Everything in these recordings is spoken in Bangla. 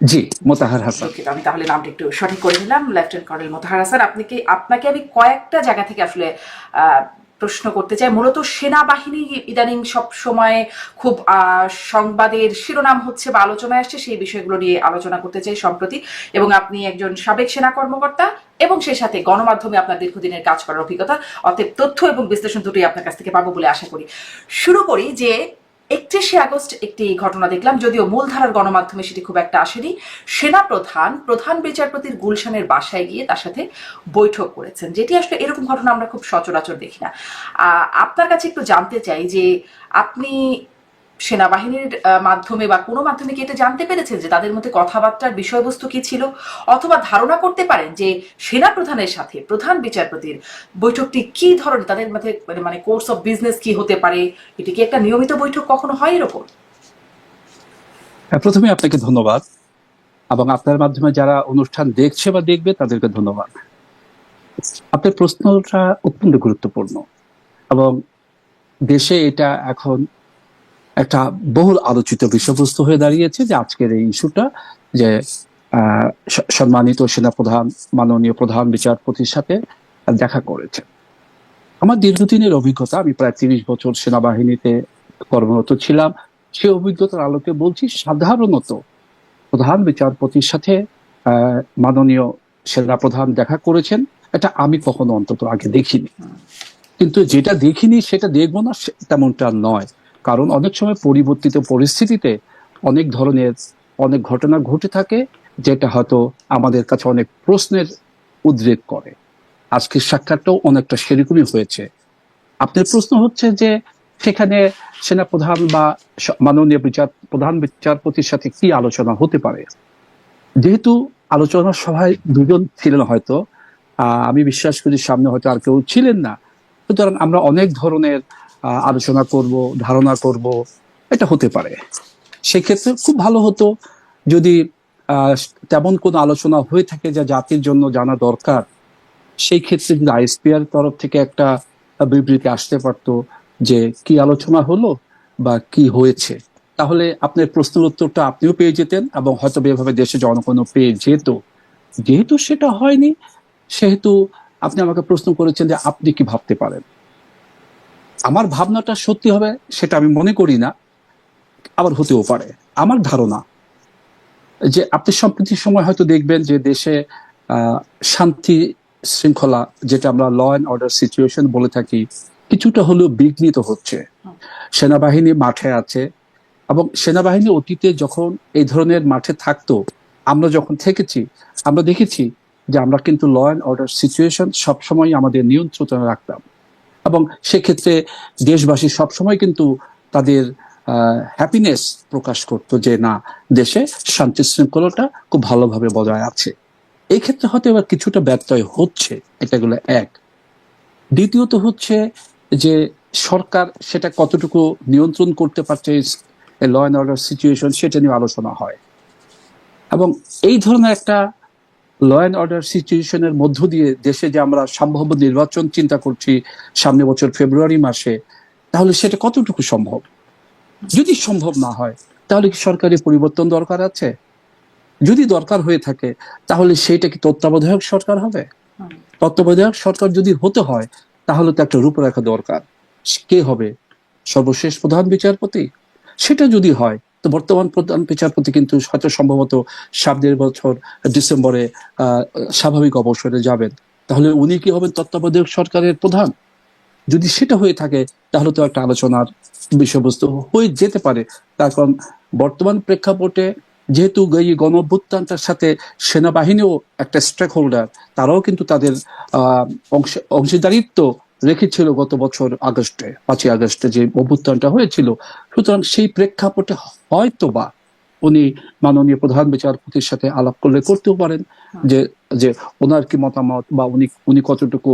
জি, মোতাহার হাসান। দুঃখিত, আমি তাহলে নামটা একটু সঠিক করে নিলাম। লেফটেন্যান্ট কর্নেল মোতাহার হাসান, আপনাকে আমি কয়েকটা জায়গা থেকে আসলে আহ, প্রশ্ন করতে চাই। মূলত সেনাবাহিনী ইদানিং সব সময় খুব সংবাদের শিরোনাম হচ্ছে বা আলোচনায় আসছে, সেই বিষয়গুলো নিয়ে আলোচনা করতে চাই সম্প্রতি। এবং আপনি একজন সাবেক সেনা কর্মকর্তা এবং সেই সাথে গণমাধ্যমে আপনার দীর্ঘদিনের কাজ করার অভিজ্ঞতা, অতএব তথ্য এবং বিশ্লেষণ দুটোই আপনার কাছ থেকে পাবো বলে আশা করি। শুরু করি যে 31শে আগস্ট একটি ঘটনা দেখলাম, যদিও মূলধারার গণমাধ্যমে সেটি খুব একটা আসেনি। সেনাপ্রধান প্রধান বিচারপতির গুলশানের বাসায় গিয়ে তার সাথে বৈঠক করেছেন, যেটি আসলে এরকম ঘটনা আমরা খুব সচরাচর দেখি না। আপনার কাছে একটু জানতে চাই যে আপনি সেনাবাহিনীর মাধ্যমে বা কোনো মাধ্যমে কি এটা জানতে পেরেছেন যে তাদের মধ্যে কথাবার্তার বিষয়বস্তু কি ছিল, অথবা ধারণা করতে পারেন যে সেনা প্রধানের সাথে প্রধান বিচারপতির বৈঠকটি কি ধরনের, তাদের মধ্যে মানে কোর্স অফ বিজনেস কি হতে পারে? এটি কি একটা নিয়মিত বৈঠক কখনো হয় এরকম? প্রথমে আপনাকে ধন্যবাদ, এবং আপনার মাধ্যমে যারা অনুষ্ঠান দেখছে বা দেখবে তাদেরকে ধন্যবাদ। আপনার প্রশ্নটা অত্যন্ত গুরুত্বপূর্ণ, এবং দেশে এটা এখন একটা বহুল আলোচিত বিষয়বস্তু হয়ে দাঁড়িয়েছে, যে আজকের এই ইস্যুটা, যে সম্মানিত সেনাপ্রধান মাননীয় প্রধান বিচারপতির সাথে দেখা করেছে। আমার দীর্ঘদিনের অভিজ্ঞতা, আমি প্রায় 30 বছর সেনাবাহিনীতে কর্মরত ছিলাম। সেই অভিজ্ঞতার আলোকে বলছি, সাধারণত প্রধান বিচারপতির সাথে মাননীয় সেনাপ্রধান দেখা করেছেন, এটা আমি কখনো অন্তত আগে দেখিনি। কিন্তু যেটা দেখিনি সেটা দেখবো না তেমনটা নয়, কারণ অনেক সময় পরিবর্তিত পরিস্থিতিতে অনেক ঘটনা ঘটে থাকে, যেটা হয়তো আমাদের কাছে অনেক প্রশ্নের উদ্রেক করে। আজকের সাক্ষাৎটাও অনেকটা সেরকমই হয়েছে। আপনার প্রশ্ন হচ্ছে যে সেখানে সেনাপ্রধান বা মাননীয় প্রধান বিচারপতির সাথে কি আলোচনা হতে পারে। যেহেতু আলোচনা সভায় দুজন ছিলেন হয়তো, আমি বিশ্বাস করি সামনে হয়তো আর কেউ ছিলেন না, সুতরাং আমরা অনেক ধরনের আলোচনা করব, ধারণা করব, এটা হতে পারে। সেক্ষেত্রে খুব ভালো হতো যদি আহ তেমন কোনো আলোচনা হয়ে থাকে যা জাতির জন্য জানা দরকার। সেই ক্ষেত্রে যদি আইএসপিআর তরফ থেকে একটা বিবৃতি আসতে পারতো যে কি আলোচনা হলো বা কি হয়েছে, তাহলে আপনার প্রশ্নের উত্তরটা আপনিও পেয়ে যেতেন, এবং হয়তো এভাবে দেশে জনগণও পেয়ে যেত। যেহেতু সেটা হয়নি, সেহেতু আপনি আমাকে প্রশ্ন করেছেন যে আপনি কি ভাবতে পারেন। আমার ভাবনাটা সত্যি হবে সেটা আমি মনে করি না, আবার হতেও পারে। আমার ধারণা যে আপনি সম্প্রতির সময় হয়তো দেখবেন যে দেশে শান্তি শৃঙ্খলা, যেটা আমরা ল অ্যান্ড অর্ডার সিচুয়েশন বলে থাকি, কিছুটা হলেও বিঘ্নিত হচ্ছে। সেনাবাহিনী মাঠে আছে, এবং সেনাবাহিনী অতীতে যখন এই ধরনের মাঠে থাকতো, আমরা যখন থেকেছি, আমরা দেখেছি যে আমরা কিন্তু ল অ্যান্ড অর্ডার সিচুয়েশন সবসময় আমাদের নিয়ন্ত্রণে রাখতাম, এবং সেক্ষেত্রে দেশবাসী সবসময় কিন্তু তাদের হ্যাপিনেস প্রকাশ করতো যে না, দেশে শান্তি শৃঙ্খলাটা খুব ভালোভাবে বজায় আছে। এই ক্ষেত্রে হয়তো এবার কিছুটা ব্যত্যয় হচ্ছে, এটাগুলো এক। দ্বিতীয়ত হচ্ছে যে সরকার সেটা কতটুকু নিয়ন্ত্রণ করতে পারছে, ল অ্যান্ড অর্ডার সিচুয়েশন, সেটা নিয়ে আলোচনা হয়। এবং এই ধরনের একটা ল অ্যান্ড অর্ডার সিচুয়েশনের মধ্য দিয়ে দেশে যে আমরা সম্ভাব্য নির্বাচন চিন্তা করছি সামনে বছর ফেব্রুয়ারি মাসে, তাহলে সেটা কতটুকু সম্ভব? যদি সম্ভব না হয়, তাহলে কি সরকারি পরিবর্তন দরকার আছে? যদি দরকার হয়ে থাকে, তাহলে সেইটা কি তত্ত্বাবধায়ক সরকার হবে? তত্ত্বাবধায়ক সরকার যদি হতে হয়, তাহলে তো একটা রূপরেখা দরকার। কে হবে সর্বশেষ প্রধান বিচারপতি? সেটা যদি হয়, তো বর্তমান প্রধান বিচারপতি কিন্তু হয়তো সম্ভবত 7.5 বছর ডিসেম্বরে স্বাভাবিক অবসরে যাবেন। তাহলে উনি কি হবেন তত্ত্বাবধায়ক সরকারের প্রধান? যদি সেটা হয়ে থাকে, তাহলে তো একটা আলোচনার বিষয়বস্তু হয়ে যেতে পারে। তার কারণ বর্তমান প্রেক্ষাপটে যেহেতু এই গণ অভ্যুত্থানটার সাথে সেনাবাহিনীও একটা স্টেক হোল্ডার, তারাও কিন্তু তাদের অংশীদারিত্ব রেখেছিল গত বছর আগস্টে, 5ই আগস্টে যে অভ্যুত্থানটা হয়েছিল। সুতরাং সেই প্রেক্ষাপটে হয়তো বা উনি মাননীয় প্রধান বিচারপতির সাথে আলাপ করলে করতেও পারেন যে যে ওনার কি মতামত, বা উনি উনি কতটুকু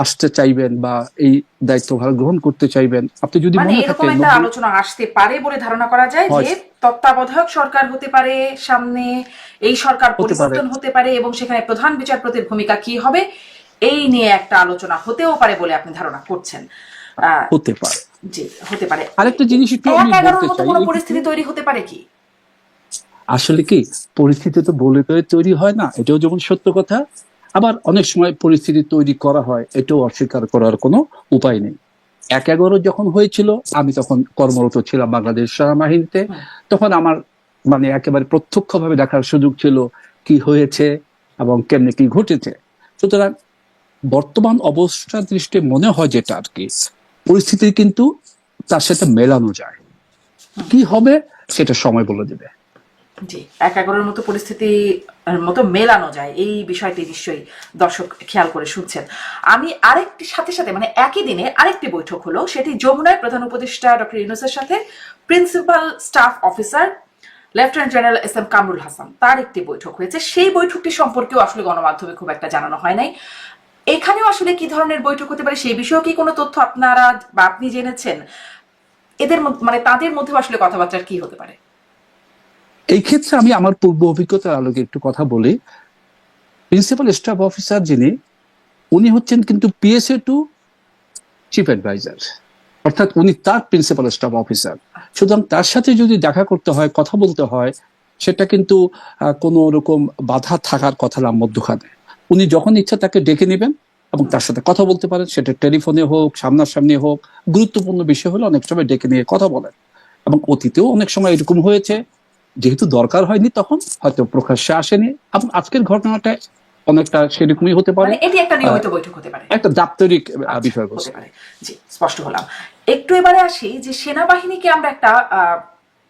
আসতে চাইবেন বা এই দায়িত্বভার গ্রহণ করতে চাইবেন। আপনি যদি মানে মনে এরকম থাকে একটা আলোচনা আসতে পারে বলে ধারণা করা যায় যে হয়, তত্ত্বাবধায়ক সরকার হতে পারে সামনে, এই সরকার হতে পারে, পরিবর্তন হতে পারে এবং সেখানে প্রধান বিচারপতির ভূমিকা কি হবে এই নিয়ে একটা আলোচনা হতেও পারে বলে আপনি ধারণা করছেন। আহ হতে পারে। জি, হতে পারে। আরেকটা জিনিস একটু আমি 1/11 বলতে মতো চাই, কোনো এই ক্ষেত্রে পরিস্থিতি তৈরি হতে পারে কি? আসলে কি, পরিস্থিতি তো বলে তো তৈরি হয় না, এটাও যেমন সত্য কথা। আবার অনেক সময় পরিস্থিতি তৈরি করা হয়, এটাও অস্বীকার করার কোনো উপায় নেই। 1/11 যখন হয়েছিল, আমি তখন কর্মরত ছিলাম বাংলাদেশ সেনাবাহিনীতে। হুম, তখন আমার মানে একেবারে প্রত্যক্ষভাবে দেখার সুযোগ ছিল কি হয়েছে এবং কেমনে কি ঘটেছে। সুতরাং বর্তমান অবস্থার দৃষ্টি মনে হয় যেটা আর কি, পরিস্থিতি কিন্তু তার সাথে মেলানো যায়। হুম। কি হবে সেটা সময় বলে দেবে। জি, 1/11 মতো পরিস্থিতি মতো মেলানো যায়, এই বিষয়টি নিশ্চয়ই দর্শক খেয়াল করে শুনছেন। আমি আরেকটি সাথে সাথে মানে একই দিনে আরেকটি বৈঠক হলো, সেটি যমুনায় প্রধান উপদেষ্টা ডক্টর ইউনূসের সাথে principal staff officer lieutenant general S M Kamrul Hasan, তার একটি বৈঠক হয়েছে। সেই বৈঠকটি সম্পর্কেও আসলে গণমাধ্যমে খুব একটা জানানো হয় নাই। এখানেও আসলে কি ধরনের বৈঠক হতে পারে সেই বিষয়েও কি কোনো তথ্য আপনারা বা আপনি জেনেছেন? এদের মানে তাদের মধ্যে আসলে কথাবার্তা কি হতে পারে? এই ক্ষেত্রে আমি আমার পূর্ব অভিজ্ঞতার আলোকে একটু কথা বলি। প্রিন্সিপাল স্টাফ অফিসার যিনি, উনি হচ্ছেন কিন্তু পিএসএ টু চিফ অ্যাডভাইজার, অর্থাৎ উনি তার প্রিন্সিপাল স্টাফ অফিসার। সুতরাং তার সাথে যদি দেখা করতে হয়, কথা বলতে হয়, সেটা কিন্তু কোনো রকম বাধা থাকার কথা না মধ্যখানে। উনি যখন ইচ্ছা তাকে ডেকে নেবেন এবং তার সাথে কথা বলতে পারেন, সেটা টেলিফোনে হোক, সামনাসামনি হোক। গুরুত্বপূর্ণ বিষয় হলে অনেক সময় ডেকে নিয়ে কথা বলেন, এবং অতীতেও অনেক সময় এরকম হয়েছে। যেহেতু দরকার হয়নি তখন হয়তো প্রকাশ্যে আসেনি, এবং আজকের ঘটনাটা অনেকটা সেরকমই হতে পারে। মানে এটি একটা নিয়মিত বৈঠক হতে পারে, একটা দাপ্তরিক আচ্ছা, হতে বিষয়বস্তু। পারে। জি, স্পষ্ট হলাম। একটু এবারে আসি যে সেনাবাহিনীকে আমরা একটা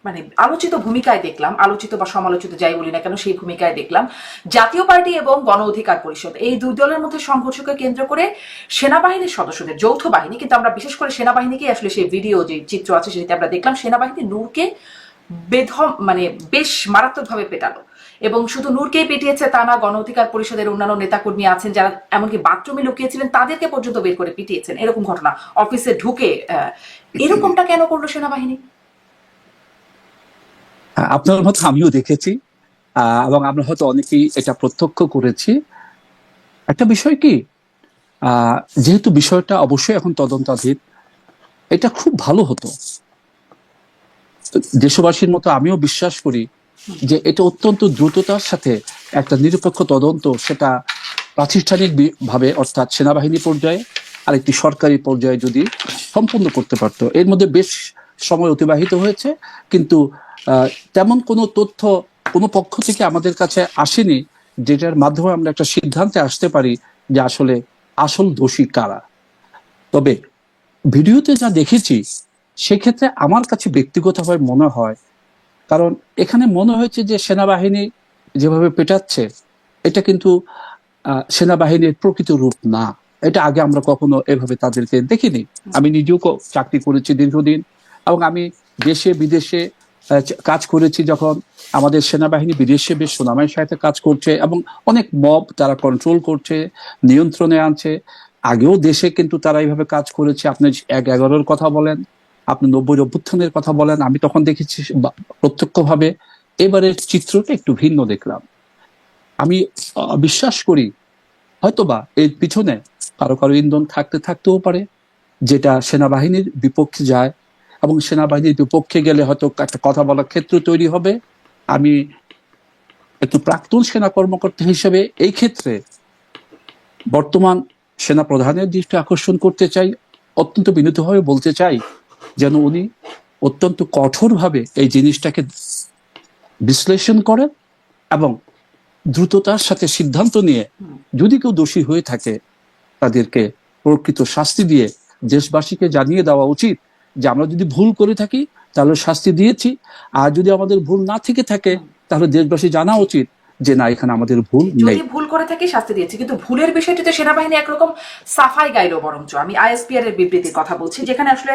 মানে আলোচিত ভূমিকায় দেখলাম, আলোচিত বা সমালোচিত যাই বলি না কেন, সেই ভূমিকায় দেখলাম। জাতীয় পার্টি এবং গণ অধিকার পরিষদ, এই দুই দলের মধ্যে সংঘর্ষকে কেন্দ্র করে সেনাবাহিনীর সদস্যদের, যৌথ বাহিনী, কিন্তু আমরা বিশেষ করে সেনাবাহিনীকে আসলে সেই ভিডিও যে চিত্র আছে সেটাতে আমরা দেখলাম সেনাবাহিনী নূরকে বেধম মানে বেশ মারাত্মকভাবে পেটালো। এবং শুধু নূরকেই পিটিয়েছে তা না, গণ অধিকার পরিষদের অন্যান্য নেতাকর্মী আছেন যারা এমনকি বাথরুমে লুকিয়েছিলেন, তাদেরকে পর্যন্ত বের করে পিটিয়েছেন, এরকম ঘটনা অফিসে ঢুকে। এরকমটা কেন করলো সেনাবাহিনী? আপনার মতো আমিও দেখেছি, এবং আমরা হয়তো অনেকেই এটা প্রত্যক্ষ করেছি। একটা বিষয় কি, আহ, যেহেতু বিষয়টা অবশ্যই এখন তদন্তাধীন, এটা খুব ভালো হতো। দেশবাসীর মতো আমিও বিশ্বাস করি যে এটা অত্যন্ত দ্রুততার সাথে একটা নিরপেক্ষ তদন্ত, সেটা প্রাতিষ্ঠানিক ভাবে অর্থাৎ সেনাবাহিনী পর্যায়ে আর একটি সরকারি পর্যায়ে যদি সম্পন্ন করতে পারতো। এর মধ্যে বেশ সময় অতিবাহিত হয়েছে, কিন্তু তেমন কোনো তথ্য কোনো পক্ষ থেকে আমাদের কাছে আসেনি যেটার মাধ্যমে আমরা একটা সিদ্ধান্তে আসতে পারি যে আসলে আসল দোষী কারা। তবে ভিডিওতে যা দেখেছি, সেক্ষেত্রে আমার কাছে ব্যক্তিগতভাবে মনে হয়, কারণ এখানে মনে হয়েছে যে সেনাবাহিনী যেভাবে পেটাচ্ছে, এটা কিন্তু সেনাবাহিনীর প্রকৃত রূপ না। এটা আগে আমরা কখনো এভাবে তাদেরকে দেখিনি। আমি নিজেও চাকরি করেছি দীর্ঘদিন, এবং আমি দেশে বিদেশে কাজ করেছি। যখন আমাদের সেনাবাহিনী বিদেশে বেশ সুনামের সাথে কাজ করছে এবং অনেক মব তারা কন্ট্রোল করছে, নিয়ন্ত্রণে আনছে। আগেও দেশে কিন্তু তারা এইভাবে কাজ করেছে। আপনি 1/11-র কথা বলেন, আপনি 90-র অভ্যুত্থানের কথা বলেন, আমি তখন দেখেছি প্রত্যক্ষভাবে। এবারের চিত্রটা একটু ভিন্ন দেখলাম। আমি বিশ্বাস করি হয়তোবা এর পিছনে কারো কারো ইন্ধন থাকতেও পারে, যেটা সেনাবাহিনীর বিপক্ষে যায়, এবং সেনাবাহিনীর বিপক্ষে গেলে হয়তো একটা কথা বলার ক্ষেত্র তৈরি হবে। আমি একটু প্রাক্তন সেনা কর্মকর্তা হিসেবে এই ক্ষেত্রে বর্তমান সেনা প্রধানের দৃষ্টি আকর্ষণ করতে চাই, অত্যন্ত বিনীতভাবে বলতে চাই যেন উনি অত্যন্ত কঠোরভাবে এই জিনিসটাকে বিশ্লেষণ করেন এবং দ্রুততার সাথে সিদ্ধান্ত নিয়ে যদি কেউ দোষী হয়ে থাকে তাদেরকে প্রকৃত শাস্তি দিয়ে দেশবাসীকে জানিয়ে দেওয়া উচিত যে আমরা যদি ভুল করে থাকি তাহলে শাস্তি দিয়েছি, আর যদি আমাদের ভুল না থেকে থাকে তাহলে দেশবাসী জানা উচিত যে না, এখানে আমাদের ভুল নেই। যদি ভুল করে থাকি শাস্তি দিয়েছি, কিন্তু ভুলের বিষয়টিতে সেনাবাহিনী একরকম সাফাই গাইলো। বরঞ্চ আমি আইএসপিআর এর বিবৃতির কথা বলছি, যেখানে আসলে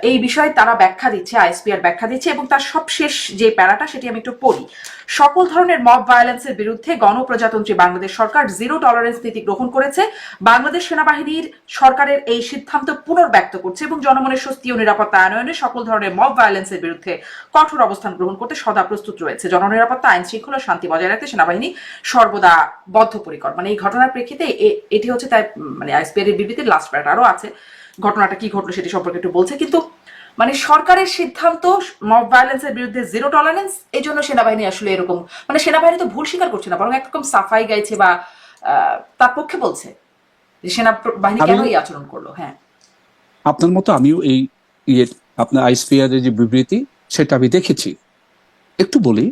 এই বিষয়ে তারা ব্যাখ্যা দিচ্ছে, আইএসপিআর ব্যাখ্যা দিচ্ছে, এবং তার সবশেষ যে প্যারাটা সেটি আমি একটু পড়ি। সকল ধরনের মব ভায়োলেন্সের বিরুদ্ধে গণপ্রজাতন্ত্রী বাংলাদেশ সরকার জিরো টলারেন্স নীতি গ্রহণ করেছে। বাংলাদেশ সেনাবাহিনীর সরকারের এই সিদ্ধান্ত পুনর্ব্যক্ত করছে এবং জনমনের স্বস্তি ও নিরাপত্তা আনয়নে সকল ধরনের মব ভায়োলেন্সের বিরুদ্ধে কঠোর অবস্থান গ্রহণ করতে সদা প্রস্তুত রয়েছে। জননিরাপত্তা, আইন শৃঙ্খলা, শান্তি বজায় রাখতে সেনাবাহিনী সর্বদা বদ্ধপরিকর। মানে এই ঘটনার প্রেক্ষিতে এটি হচ্ছে তাই মানে আইএসপিআর এর বিবৃতির লাস্ট প্যারাটা। আরো আছে ঘটনাটা কি ঘটলো সেটি সম্পর্কে একটু বলছে, কিন্তু মানে সরকারের সিদ্ধান্ত মব ভায়োলেন্সের বিরুদ্ধে জিরো টলারেন্স, এই জন্য সেনাবাহিনী আসলে এরকম, মানে সেনাবাহিনী তো ভুল স্বীকার করছে না, বরং একরকম সাফাই গাইছে বা তার পক্ষে বলছে যে সেনাবাহিনী আমি কেন এই আচরণ করলো। হ্যাঁ, আপনার মতো আমিও এই ইয়ে আপনার আইএসপিআর এর যে বিবৃতি সেটা আমি দেখেছি। একটু বলি,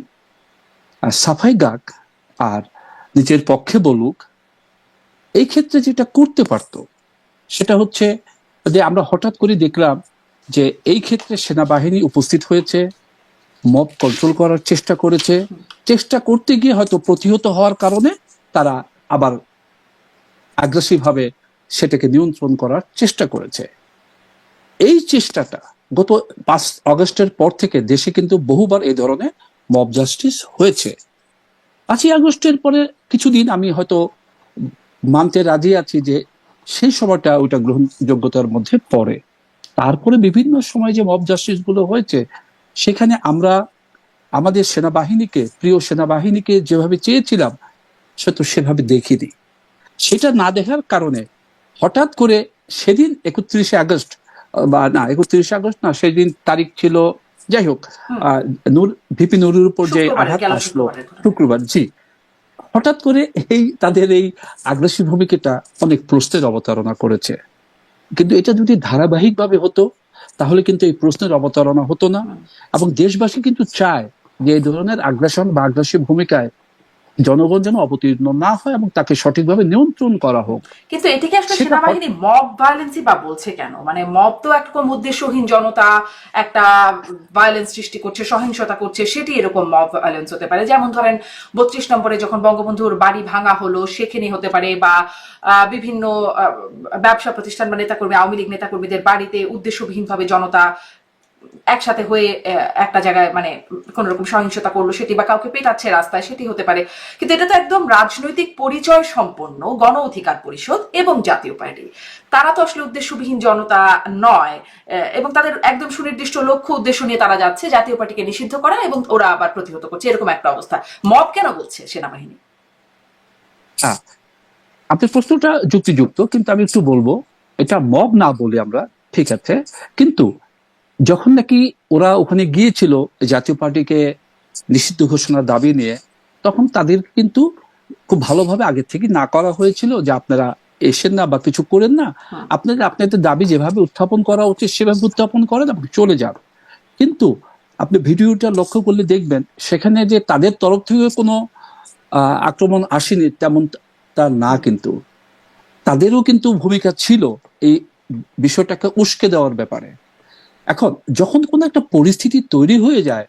সাফাই গাক আর নিজের পক্ষে বলুক, এই ক্ষেত্রে যেটা করতে পারতো সেটা হচ্ছে যে আমরা হঠাৎ করে দেখলাম যে এই ক্ষেত্রে সেনাবাহিনী উপস্থিত হয়েছে, মব কন্ট্রোল করার চেষ্টা করেছে, চেষ্টা করতে গিয়ে হয়তো প্রতিহত হওয়ার কারণে তারা আবার আগ্রাসী ভাবে সেটাকে নিয়ন্ত্রণ করার চেষ্টা করেছে। এই চেষ্টাটা গত 5 আগস্টের পর থেকে দেশে কিন্তু বহুবার এই ধরনের মব জাস্টিস হয়েছে। 5ই আগস্টের পরে কিছুদিন আমি হয়তো মানতে রাজি আছি যে সেই সময়টা ওইটা গ্রহণযোগ্যতার মধ্যে পড়ে। তারপরে বিভিন্ন সময় যে মব জাস্টিস গুলো হয়েছে সেখানে আমরা আমাদের সেনাবাহিনীকে, প্রিয় সেনাবাহিনীকে যেভাবে চেয়েছিলাম সে তো সেভাবে দেখিনি। সেটা না দেখার কারণে হঠাৎ করে সেদিন 31শে আগস্ট, বা না 31শে আগস্ট না, সেদিন তারিখ ছিল, যাই হোক, নূর ভিপি নুরের উপর যে আঘাত আসলো শুক্রবার, জি, হঠাৎ করে এই তাদের এই আগ্রাসী ভূমিকাটা অনেক প্রশ্নের অবতারণা করেছে। কিন্তু এটা যদি ধারাবাহিকভাবে হতো তাহলে কিন্তু এই প্রশ্নের অবতারণা হতো না, এবং দেশবাসী কিন্তু চায় যে এই ধরনের আগ্রাসন বা আগ্রাসী ভূমিকায় জনগণ যেন অবতীর্ণ না হয় এবং তাকে সঠিকভাবে নিয়ন্ত্রণ করা হোক। কিন্তু এটিকে আসলে সেনাবাহিনী মব ভায়োলেন্সই বা বলছে কেন? মানে মব তো একরকম উদ্দেশ্যহীন জনতা একটা ভায়োলেন্স সৃষ্টি করছে, সহিংসতা করছে, সেটি এরকম মব ভায়োলেন্স হতে পারে। যেমন ধরেন 32 নম্বরে যখন বঙ্গবন্ধুর বাড়ি ভাঙা হলো সেখানে হতে পারে, বা বিভিন্ন ব্যবসা প্রতিষ্ঠান বা নেতাকর্মী, আওয়ামী লীগ নেতাকর্মীদের বাড়িতে উদ্দেশ্যবিহীনভাবে জনতা একসাথে হয়ে একটা জায়গায় মানে কোন রকম সহিংসতা করলো, সেটি বা কাউকে পেটাচ্ছে রাস্তায়, সেটি হতে পারে। কিন্তু এটা তো একদম রাজনৈতিক পরিচয় সম্পন্ন গণ অধিকার পরিষদ এবং জাতীয় পার্টি, তারা তো আসলে উদ্দেশ্যবিহীন জনতা নয়, এবং তাদের একদম সুনির্দিষ্ট লক্ষ্য উদ্দেশ্য নিয়ে তারা যাচ্ছে জাতীয় পার্টিকে নিষিদ্ধ করা, এবং ওরা আবার প্রতিহত করছে, এরকম একটা অবস্থা। মব কেন বলছে সেনাবাহিনী? আপনার প্রশ্নটা যুক্তিযুক্ত, কিন্তু আমি একটু বলবো এটা মব না বলে আমরা, ঠিক আছে, কিন্তু যখন নাকি ওরা ওখানে গিয়েছিল জাতীয় পার্টিকে নিষিদ্ধ ঘোষণার দাবি নিয়ে, তখন তাদের কিন্তু খুব ভালোভাবে আগে থেকে না করা হয়েছিল যে আপনারা এসেন না বা কিছু করেন না, আপনাদের আপনাদের দাবি যেভাবে উত্থাপন করা উচিত সেভাবে উত্থাপন করেন এবং চলে যান। কিন্তু আপনি ভিডিওটা লক্ষ্য করলে দেখবেন সেখানে যে তাদের তরফ থেকে কোনো আক্রমণ আসেনি তেমন তা না, কিন্তু তাদেরও কিন্তু ভূমিকা ছিল এই বিষয়টাকে উস্কে দেওয়ার ব্যাপারে। এখন যখন কোনো একটা পরিস্থিতি তৈরি হয়ে যায়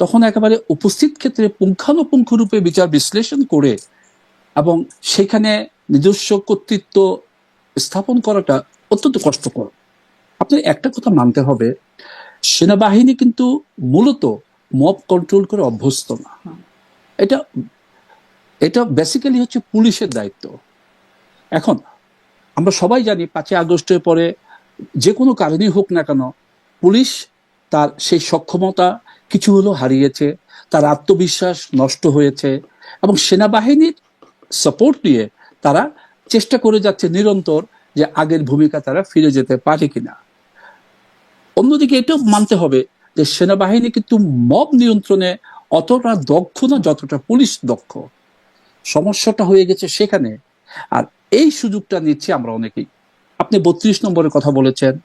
তখন একেবারে উপস্থিত ক্ষেত্রে পুঙ্খানুপুঙ্খ রূপে বিচার বিশ্লেষণ করে এবং সেখানে নিজস্ব কর্তৃত্ব স্থাপন করাটা অত্যন্ত কষ্টকর। আপনার একটা কথা মানতে হবে, সেনাবাহিনী কিন্তু মূলত মব কন্ট্রোল করে অভ্যস্ত না। এটা এটা বেসিক্যালি হচ্ছে পুলিশের দায়িত্ব। এখন আমরা সবাই জানি 5ই আগস্টের পরে যে কোনো কারণেই হোক না কেন পুলিশ তার সেই সক্ষমতা কিছু হলেও হারিয়েছে, তার আত্মবিশ্বাস নষ্ট হয়েছে, এবং সেনাবাহিনীর সাপোর্ট নিয়ে তারা চেষ্টা করে যাচ্ছে নিরন্তর যে আগের ভূমিকা তারা ফিরে যেতে পারে কিনা। অন্যদিকে এটাও মানতে হবে যে সেনাবাহিনী কিন্তু মব নিয়ন্ত্রণে অতটা দক্ষ না যতটা পুলিশ দক্ষ। সমস্যাটা হয়ে গেছে সেখানে, আর এই সুযোগটা নিচ্ছি আমরা অনেকেই। আপনি 32 নম্বরের কথা বলেছেন,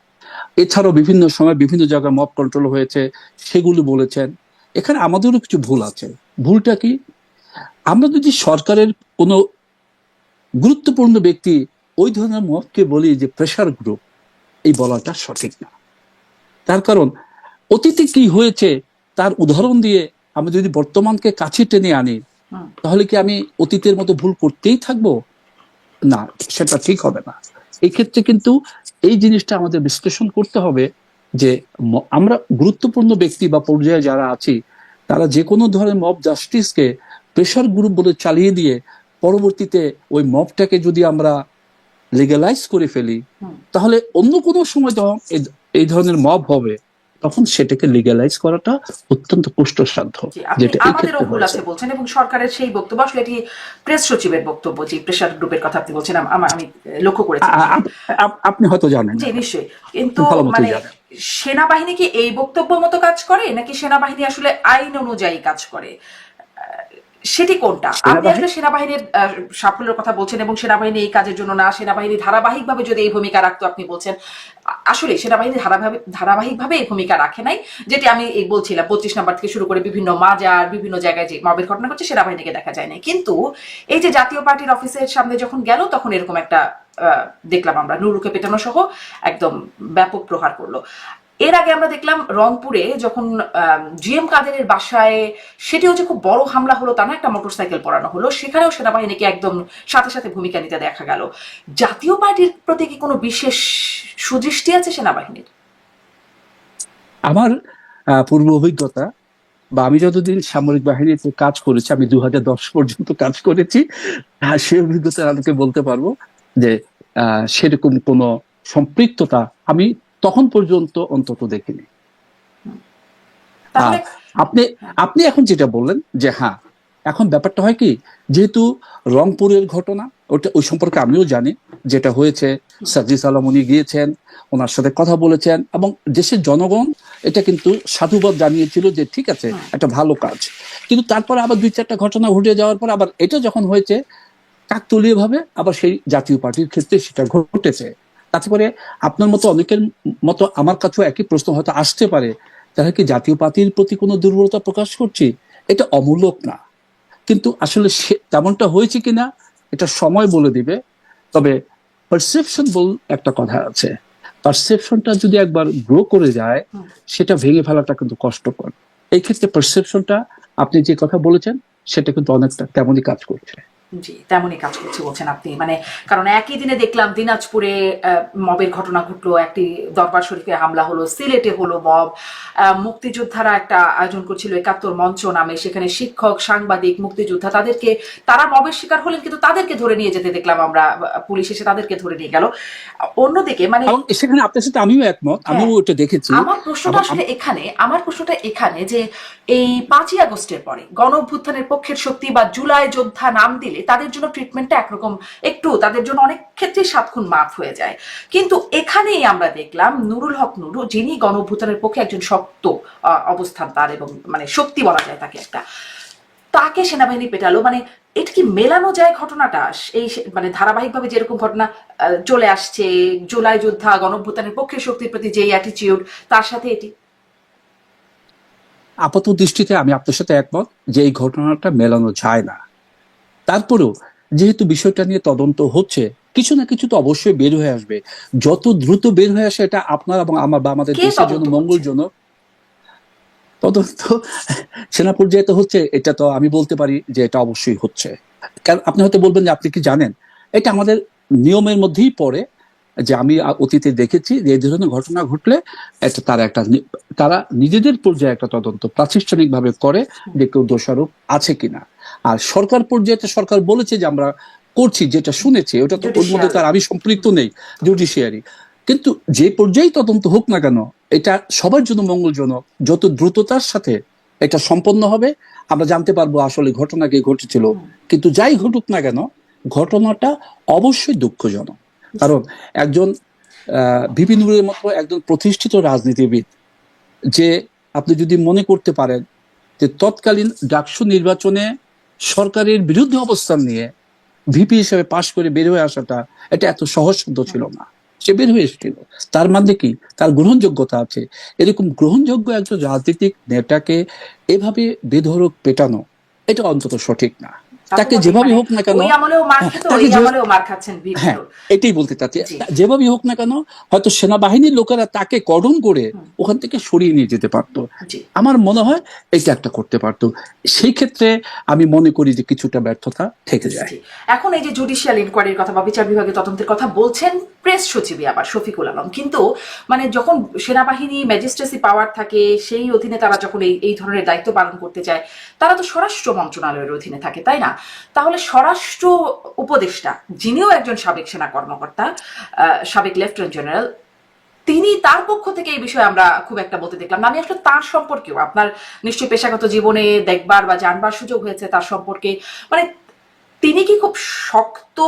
এছাড়াও বিভিন্ন সময় বিভিন্ন জায়গায় মব কন্ট্রোল হয়েছে সেগুলো বলেছেন। এখানে আমাদেরও কিছু ভুল আছে। ভুলটা কি? আমরা যদি সরকারের কোনো গুরুত্বপূর্ণ ব্যক্তি ওই ধরনের মবকে বলি যে প্রেশার গ্রুপ, এই বলাটা সঠিক না। তার কারণ অতীতে কি হয়েছে তার উদাহরণ দিয়ে আমি যদি বর্তমানকে কাছে টেনে আনি তাহলে কি আমি অতীতের মতো ভুল করতেই থাকবো? না, সেটা ঠিক হবে না। এই ক্ষেত্রে কিন্তু এই জিনিসটা আমাদের বিশ্লেষণ করতে হবে যে আমরা গুরুত্বপূর্ণ ব্যক্তি বা পর্যায়ে যারা আছি তারা যে কোনো ধরনের মব জাস্টিসকে প্রেশার গ্রুপ বলে চালিয়ে দিয়ে পরবর্তীতে ওই মবটাকে যদি আমরা লিগালাইজ করে ফেলি তাহলে অন্য কোনো সময় যখন এই ধরনের মব হবে তখন সেটাকে লিগ্যালাইজ করাটা অত্যন্ত কষ্টসাধ্য, জি, আপনি যেটা এই আমাদেরও ক্ষেত্রে ভুল হয়েছে। আছে বলছেন এবং সরকারের সেই বক্তব্য আসলে এটি প্রেস সচিবের বক্তব্য, যে প্রেসার গ্রুপের কথা আপনি বলছেন, আমি লক্ষ্য করেছি আ- বিষয়টি। আ- আপনি হয়তো জানেন জি না, নিশ্চয়ই, কিন্তু আপনি ভালো মতোই মানে জানেন। সেনাবাহিনী কি এই বক্তব্য মতো কাজ করে নাকি সেনাবাহিনী আসলে আইন অনুযায়ী কাজ করে, সেটি কোনটা? আপনি আসলে সেনাবাহিনী সেনাবাহিনীর সাফল্যের কথা বলছেন এবং সেনাবাহিনী এই কাজের জন্য না, সেনাবাহিনী ধারাবাহিকভাবে যদি এই ভূমিকা রাখতো আপনি বলছেন। আসলে সেনাবাহিনী ধারাবাহিকভাবে এই ভূমিকা রাখে নাই, যেটি আমি এই বলছিলাম 25 নম্বর থেকে শুরু করে বিভিন্ন মাজার বিভিন্ন জায়গায় যে মবের ঘটনা ঘটছে সেনাবাহিনীকে দেখা যায় নাই, কিন্তু এই যে জাতীয় পার্টির অফিসের সামনে যখন গেল তখন এরকম একটা দেখলাম আমরা, নুরুকে পেটানো সহ একদম ব্যাপক প্রহার করলো। এর আগে আমরা দেখলাম রংপুরে যখন জিএম কাদেরের বাসায়, সেটিও যে খুব বড় হামলা হলো তা না, একটা মোটরসাইকেল পড়ানো হলো, সেখানেও সেনাবাহিনীকে একদম সাথে সাথে ভূমিকা নিতে দেখা গেল। জাতীয় পার্টির প্রতি কি কোনো বিশেষ সুদৃষ্টি আছে সেনাবাহিনীর? আমার পূর্ব অভিজ্ঞতা, বা আমি যতদিন সামরিক বাহিনীতে কাজ করেছি, আমি 2010 পর্যন্ত কাজ করেছি, সেই অভিজ্ঞতার আলোকে বলতে পারবো যে সেরকম কোনো সম্পৃক্ততা আমি তখন পর্যন্ত অন্তত দেখিনি। আর তাহলে আপনি আপনি এখন যেটা বললেন যে হ্যাঁ, এখন ব্যাপারটা হয় কি, যেহেতু রংপুরের ঘটনা, ওটা ওই সম্পর্কে আমিও জানি, যেটা হয়েছে, সাজিদ আলম উনি গিয়েছেন, ওনার সাথে কথা বলেছেন, এবং দেশের জনগণ এটা কিন্তু সাধুবাদ জানিয়েছিল যে ঠিক আছে, একটা ভালো কাজ। কিন্তু তারপর আবার 2-4টা ঘটনা ঘটে যাওয়ার পর আবার এটা যখন হয়েছে কাকতলীয় ভাবে, আবার সেই জাতীয় পার্টির ক্ষেত্রে সেটা ঘটেছে। তাতে করে আপনার মতো অনেকের মতো আমার কাছেও একই প্রশ্ন হয়তো আসতে পারে, তারা কি জাতীয় পার্টির প্রতি কোনো দুর্বলতা প্রকাশ করছি? এটা অমূলক না, কিন্তু আসলে তেমনটা হয়েছে কিনা এটা সময় বলে দিবে। তবে পারসেপশন বল একটা কথা আছে, পারসেপশনটা যদি একবার গ্রো করে যায়, সেটা ভেঙে ফেলাটা কিন্তু কষ্টকর। এই ক্ষেত্রে পারসেপশনটা, আপনি যে কথা বলেছেন, সেটা কিন্তু অনেকটা তেমনই কাজ করছে। জি, তেমনই কাজ করছে বলছেন আপনি, মানে কারণ একই দিনে দেখলাম দিনাজপুরে মবের ঘটনা ঘটলো, একটি দরবার শরীফে হামলা হলো, সিলেটে হলো মব, মুক্তিযোদ্ধারা একটা আয়োজন করছিল 71 মঞ্চ নামে, সেখানে শিক্ষক, সাংবাদিক, মুক্তিযোদ্ধা, তারা মবের শিকার হলেন কিন্তু তাদেরকে ধরে নিয়ে যেতে দেখলাম আমরা, পুলিশ এসে তাদেরকে ধরে নিয়ে গেল। অন্যদিকে মানে এবং সেখানে আপনার সাথে আমিও একমত, আমিও হ্যাঁ, ওটা দেখেছি। আমার প্রশ্নটা এখানে যে এই 5ই আগস্টের পরে গণ অভ্যুত্থানের পক্ষের শক্তি বা জুলাই যোদ্ধা নাম দিলে তাদের জন্য ট্রিটমেন্টটা একরকম, একটু তাদের জন্য অনেক ক্ষেত্রে 7 গুণ মাফ হয়ে যায়, কিন্তু এখানেই আমরা দেখলাম নুরুল হক নুরু, যিনি গণ অভ্যুত্থানের পক্ষে একজন শক্ত অবস্থান তার, এবং মানে শক্তি বলা যায় তাকে একটা, তাকে সেনাবাহিনী পেটালো, মানে এটা কি মেলানো যায় ঘটনাটা? এই মানে ধারাবাহিকভাবে যেরকম ঘটনা চলে আসছে, জুলাই যোদ্ধা গণঅভ্যুত্থানের পক্ষের শক্তির প্রতি যে অ্যাটিটিউড, তার সাথে এটি আপাত দৃষ্টিতে আমি আপনার সাথে একমত যে এই ঘটনাটা মেলানো যায় না। তারপরেও যেহেতু বিষয়টা নিয়ে তদন্ত হচ্ছে, কিছু না কিছু তো অবশ্যই বের হয়ে আসবে। যত দ্রুত বের হয়ে আসে এটা আপনার এবং আমার বা আমাদের কে দেশের জন্য তদন্ত করছে? মঙ্গলজনক। তদন্ত সেনা পর্যায়ে তো হচ্ছে, এটা তো আমি বলতে পারি যে এটা অবশ্যই হচ্ছে। কারণ আপনি হয়তো বলবেন যে আপনি কি জানেন, এটা আমাদের নিয়মের মধ্যেই পড়ে, যে আমি অতীতে দেখেছি যে এই ধরনের ঘটনা ঘটলে এটা তারা নিজেদের পর্যায়ে একটা তদন্ত প্রাতিষ্ঠানিক ভাবে করে যে কেউ দোষারোপ আছে কিনা। আর সরকার পর্যায়ে তো সরকার বলেছে যে আমরা করছি, যেটা শুনেছি ওটা তো, ওর মধ্যে জুডিশিয়াল। তার আমি সম্পৃক্ত নেই, জুডিশিয়ারি। কিন্তু যে পর্যায়েই তদন্ত হোক না কেন, এটা সবার জন্য মঙ্গলজনক। যত দ্রুততার সাথে এটা সম্পন্ন হবে, আমরা জানতে পারবো আসলে ঘটনা কি ঘটেছিল। কিন্তু যাই ঘটুক না কেন, ঘটনাটা অবশ্যই দুঃখজনক। কারণ একজন ভিপি নুরের মতো একজন প্রতিষ্ঠিত রাজনীতিবিদ, যে আপনি যদি মনে করতে পারেন যে তৎকালীন ডাকসু নির্বাচনে সরকারের বিরুদ্ধে অবস্থান নিয়ে ভিপি হিসেবে পাশ করে বের হয়ে আসাটা, এটা এত সহজসাধ্য ছিল না। সে বের হয়ে এসেছিল, তার মানে কি তার গ্রহণযোগ্যতা আছে। এরকম গ্রহণযোগ্য একজন রাজনৈতিক নেতাকে এভাবে বেধড়ক পেটানো, এটা অন্তত সঠিক না। তাকে যেভাবে হোক না কেন, ওই আমলেও মার খেত, তাকে এই যে, আমলেও মার খাচ্ছেন হ্যাঁ, বিভিন্ন। এটাই বলতে চাচ্ছি, জি যেভাবেই হোক না কেন, হয়তো সেনাবাহিনীর লোকেরা তাকে কর্ডন করে ওখান থেকে সরিয়ে নিয়ে যেতে পারতো। জি আমার মনে হয় এটা একটা করতে পারতো। সেই ক্ষেত্রে আমি মনে করি যে কিছুটা ব্যর্থতা থেকে যায়। জি। এখন এই যে জুডিশিয়াল ইনকোয়ারির কথা বা বিচার বিভাগের তদন্তের কথা বলছেন প্রেস সচিবই আবার শফিকুল আলম, কিন্তু মানে যখন সেনাবাহিনী ম্যাজিস্ট্রেসি পাওয়ার থাকে সেই অধীনে তারা যখন এই ধরনের দায়িত্ব পালন করতে চায়, তারা তো স্বরাষ্ট্র মন্ত্রণালয়ের অধীনে থাকে, তাই না? তাহলে স্বরাষ্ট্র উপদেষ্টা, যিনিও একজন সাবেক সেনা কর্মকর্তা, সাবেক লেফটেন্যান্ট জেনারেল, তিনি তার পক্ষ থেকে এই বিষয়ে আমরা খুব একটা বলতে দেখলাম না। আমি আসলে তার সম্পর্কেও, আপনার নিশ্চয়ই পেশাগত জীবনে দেখবার বা জানবার সুযোগ হয়েছে তার সম্পর্কে, মানে তিনি কি খুব শক্ত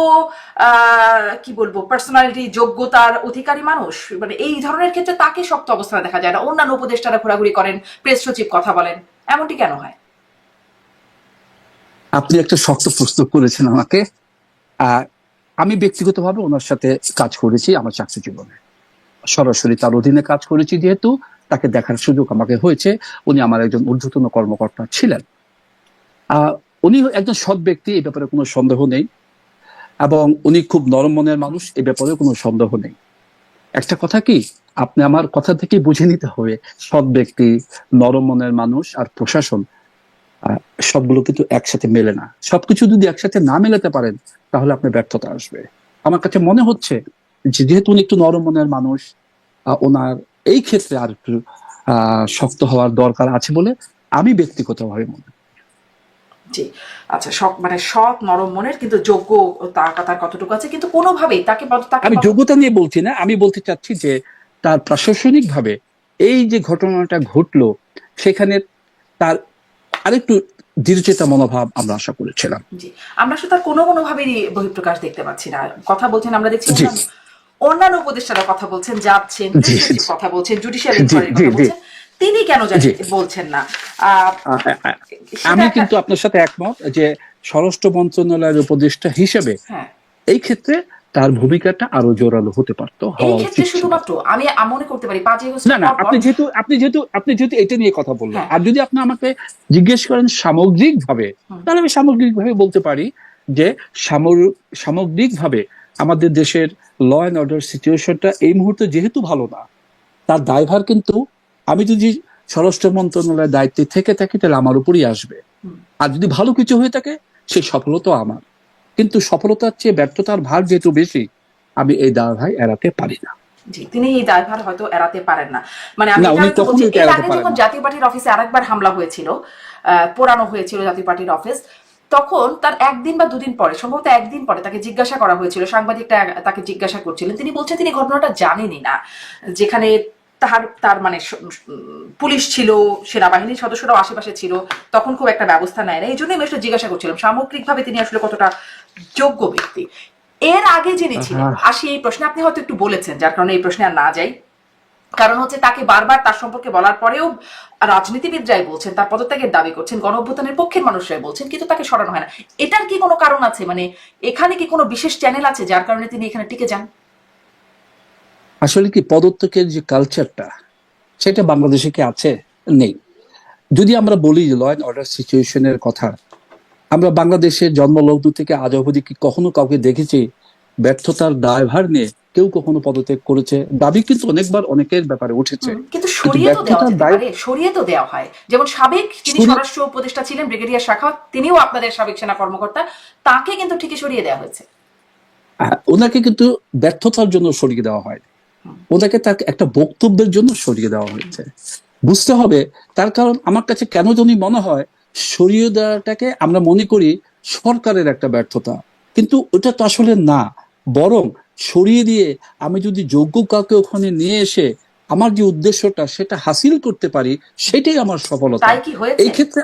কি বলবো পার্সোনালিটি, যোগ্যতার অধিকারী মানুষ? মানে এই ধরনের ক্ষেত্রে তাকে শক্ত অবস্থানে দেখা যায় না, অন্যান্য উপদেষ্টারা ঘোরাঘুরি করেন, প্রেস সচিব কথা বলেন, এমনটি কেন হয়? আপনি একটা শক্ত প্রশ্ন করেছেন আমাকে। আহ আমি ব্যক্তিগতভাবে ওনার সাথে কাজ করেছি আমার চাকরি জীবনে, সরাসরি তার অধীনে কাজ করেছি, যেহেতু তাকে দেখার সুযোগ আমাকে হয়েছে। উনি আমার একজন ঊর্ধ্বতন কর্মকর্তা ছিলেন। আহ উনি একজন সৎ ব্যক্তি, এই ব্যাপারে কোনো সন্দেহ নেই, এবং উনি খুব নরম মনের মানুষ, এই ব্যাপারে কোনো সন্দেহ নেই। একটা কথা কি, আপনি আমার কথা থেকে বুঝে নিতে হবে, সৎ ব্যক্তি, নরম মনের মানুষ আর প্রশাসন, আহ, সবগুলো কিন্তু একসাথে মেলে না। সবকিছু যদি একসাথে না মেলাতে পারেন তাহলে আপনার ব্যর্থতা আসবে। আমার কাছে মনে হচ্ছে যে যেহেতু উনি একটু নরম মনের মানুষ, ওনার এই ক্ষেত্রে আর একটু শক্ত হওয়ার দরকার আছে বলে আমি ব্যক্তিগতভাবে মনে করি। জি, আচ্ছা, মানে সৎ নরম মনের, কিন্তু যোগ্য তার কতটুকু আছে, কিন্তু কোনোভাবেই তাকে আমি যোগ্যতা নিয়ে বলছি না, আমি বলতে চাচ্ছি যে তার প্রশাসনিক ভাবে এই যে ঘটনাটা ঘটলো সেখানে তার আরেকটু দৃঢ়চেতা মনোভাব আমরা আশা করেছিলাম। জি, আমরা আসলে তার কোনোভাবেই বহিঃপ্রকাশ দেখতে পাচ্ছি না। কথা বলছেন, আমরা দেখছি জি অন্যান্য উপদেষ্টারা কথা বলছেন, যাচ্ছেন, জি সচিব কথা বলছেন, জুডিশিয়াল জি ইনকোয়ারির জি কথা জি বলছেন, তিনি কেন জি। বলছেন না? আহ, আ- আ- আ- সেটা আমি একটা, কিন্তু আপনার সাথে একমত যে স্বরাষ্ট্র মন্ত্রণালয়ের উপদেষ্টা হিসেবে হ্যাঁ, এই ক্ষেত্রে তার ভূমিকাটা আরো জোরালো হতে পারতো, এই হওয়া ক্ষেত্রে উচিত ছিল। শুধুমাত্র আমি মনে করতে পারি 5ই না আগস্টের না, পর, আপনি যেহেতু এটা নিয়ে কথা বললেন, হ্যাঁ, আর যদি আপনি আমাকে জিজ্ঞেস করেন সামগ্রিক ভাবে, হুম, তাহলে আমি সামগ্রিক ভাবে বলতে পারি যে সামগ্রিক ভাবে আমাদের দেশের ল অ্যান্ড অর্ডার সিচুয়েশনটা এই মুহূর্তে যেহেতু ভালো না, তার দায়ভার কিন্তু, আমি যদি স্বরাষ্ট্র মন্ত্রণালয়ের দায়িত্বে থেকে থাকি তাহলে আমার উপরই আসবে। হুম, আর যদি ভালো কিছু হয়ে থাকে সেই সফলতা আমার, কিন্তু সফলতার চেয়ে ব্যর্থতার ভার যেহেতু বেশি, আমি এই দায়ভার এড়াতে পারি না। জি, তিনি এই দায়ভার হয়তো এড়াতে পারেন না। মানে আমি না, এটা উনি হয়তো বলছি, কখনোই এটা এর এড়াতে আগে পারেন যখন না। জাতীয় পার্টির অফিসে আরেকবার হামলা হয়েছিল, পোড়ানো হয়েছিল জাতীয় পার্টির অফিস, তখন তার একদিন বা দুদিন পরে, সম্ভবত একদিন পরে তাকে জিজ্ঞাসা করা হয়েছিল, সাংবাদিকটা তাকে জিজ্ঞাসা করছিলেন, তিনি বলছেন তিনি ঘটনাটা জানেনই না, যেখানে তার মানে পুলিশ ছিল, সেনাবাহিনীর সদস্যরাও আশেপাশে ছিল, তখন খুব একটা ব্যবস্থা নেয় না। এই জন্যই আমি আসলে জিজ্ঞাসা করছিলাম সামগ্রিকভাবে তিনি আসলে কতটা যোগ্য ব্যক্তি। এর আগে যিনি ছিলেন, আহ, আসি এই প্রশ্নে, আপনি হয়তো একটু বলেছেন, যার কারণে এই প্রশ্নে আর না যাই। কারণ হচ্ছে তাকে বারবার তার সম্পর্কে বলার পরেও রাজনীতিবিদরাই বলছেন, তার পদত্যাগের দাবি করছেন, গণ অভ্যুত্থানের পক্ষের মানুষরাই বলছেন, কিন্তু তাকে সরানো হয় না। এটার কি কোনো কারণ আছে? মানে এখানে কি কোনো বিশেষ চ্যানেল আছে যার কারণে তিনি এখানে টিকে যান? আসলে কি পদত্যাগের যে কালচারটা, সেটা বাংলাদেশে কি আছে? নেই। যদি আমরা বলি ল অ্যান্ড অর্ডার সিচুয়েশনের কথা, আমরা বাংলাদেশের জন্মলগ্ন থেকে আজ অবধি কি কখনো কাউকে দেখেছি ব্যর্থতার দায়ভার নিয়ে কেউ কখনো পদত্যাগ করেছে? দাবি কিন্তু অনেকবার অনেকের ব্যাপারে উঠেছে, কিন্তু কিন্তু সরিয়ে তো দেওয়া ব্যর্থতার যেতে দায় পারে, সরিয়ে তো দেওয়া হয়। যেমন সাবেক যিনি সরি- স্বরাষ্ট্র উপদেষ্টা ছিলেন ব্রিগেডিয়ার শাখাওয়াত, তিনিও আপনাদের সাবেক সেনা কর্মকর্তা, তাকে কিন্তু ঠিকই সরিয়ে দেওয়া হয়েছে। ওনাকে কিন্তু ব্যর্থতার জন্য সরিয়ে দেওয়া হয়, ওনাকে তার একটা বক্তব্যের জন্য সরিয়ে দেওয়া হয়েছে। বুঝতে হবে তার কারণ। আমার কাছে কেন জানি মনে হয় সরিয়ে দেওয়াটাকে আমরা মনে করি সরকারের একটা ব্যর্থতা, কিন্তু ওটা তো আসলে না। বরং সরিয়ে দিয়ে আমি যদি যোগ্য কাউকে ওখানে নিয়ে এসে আমার যে উদ্দেশ্যটা সেটা হাসিল করতে পারি, সেটাই আমার সফলতা। তাই কি হয়েছে? এই ক্ষেত্রে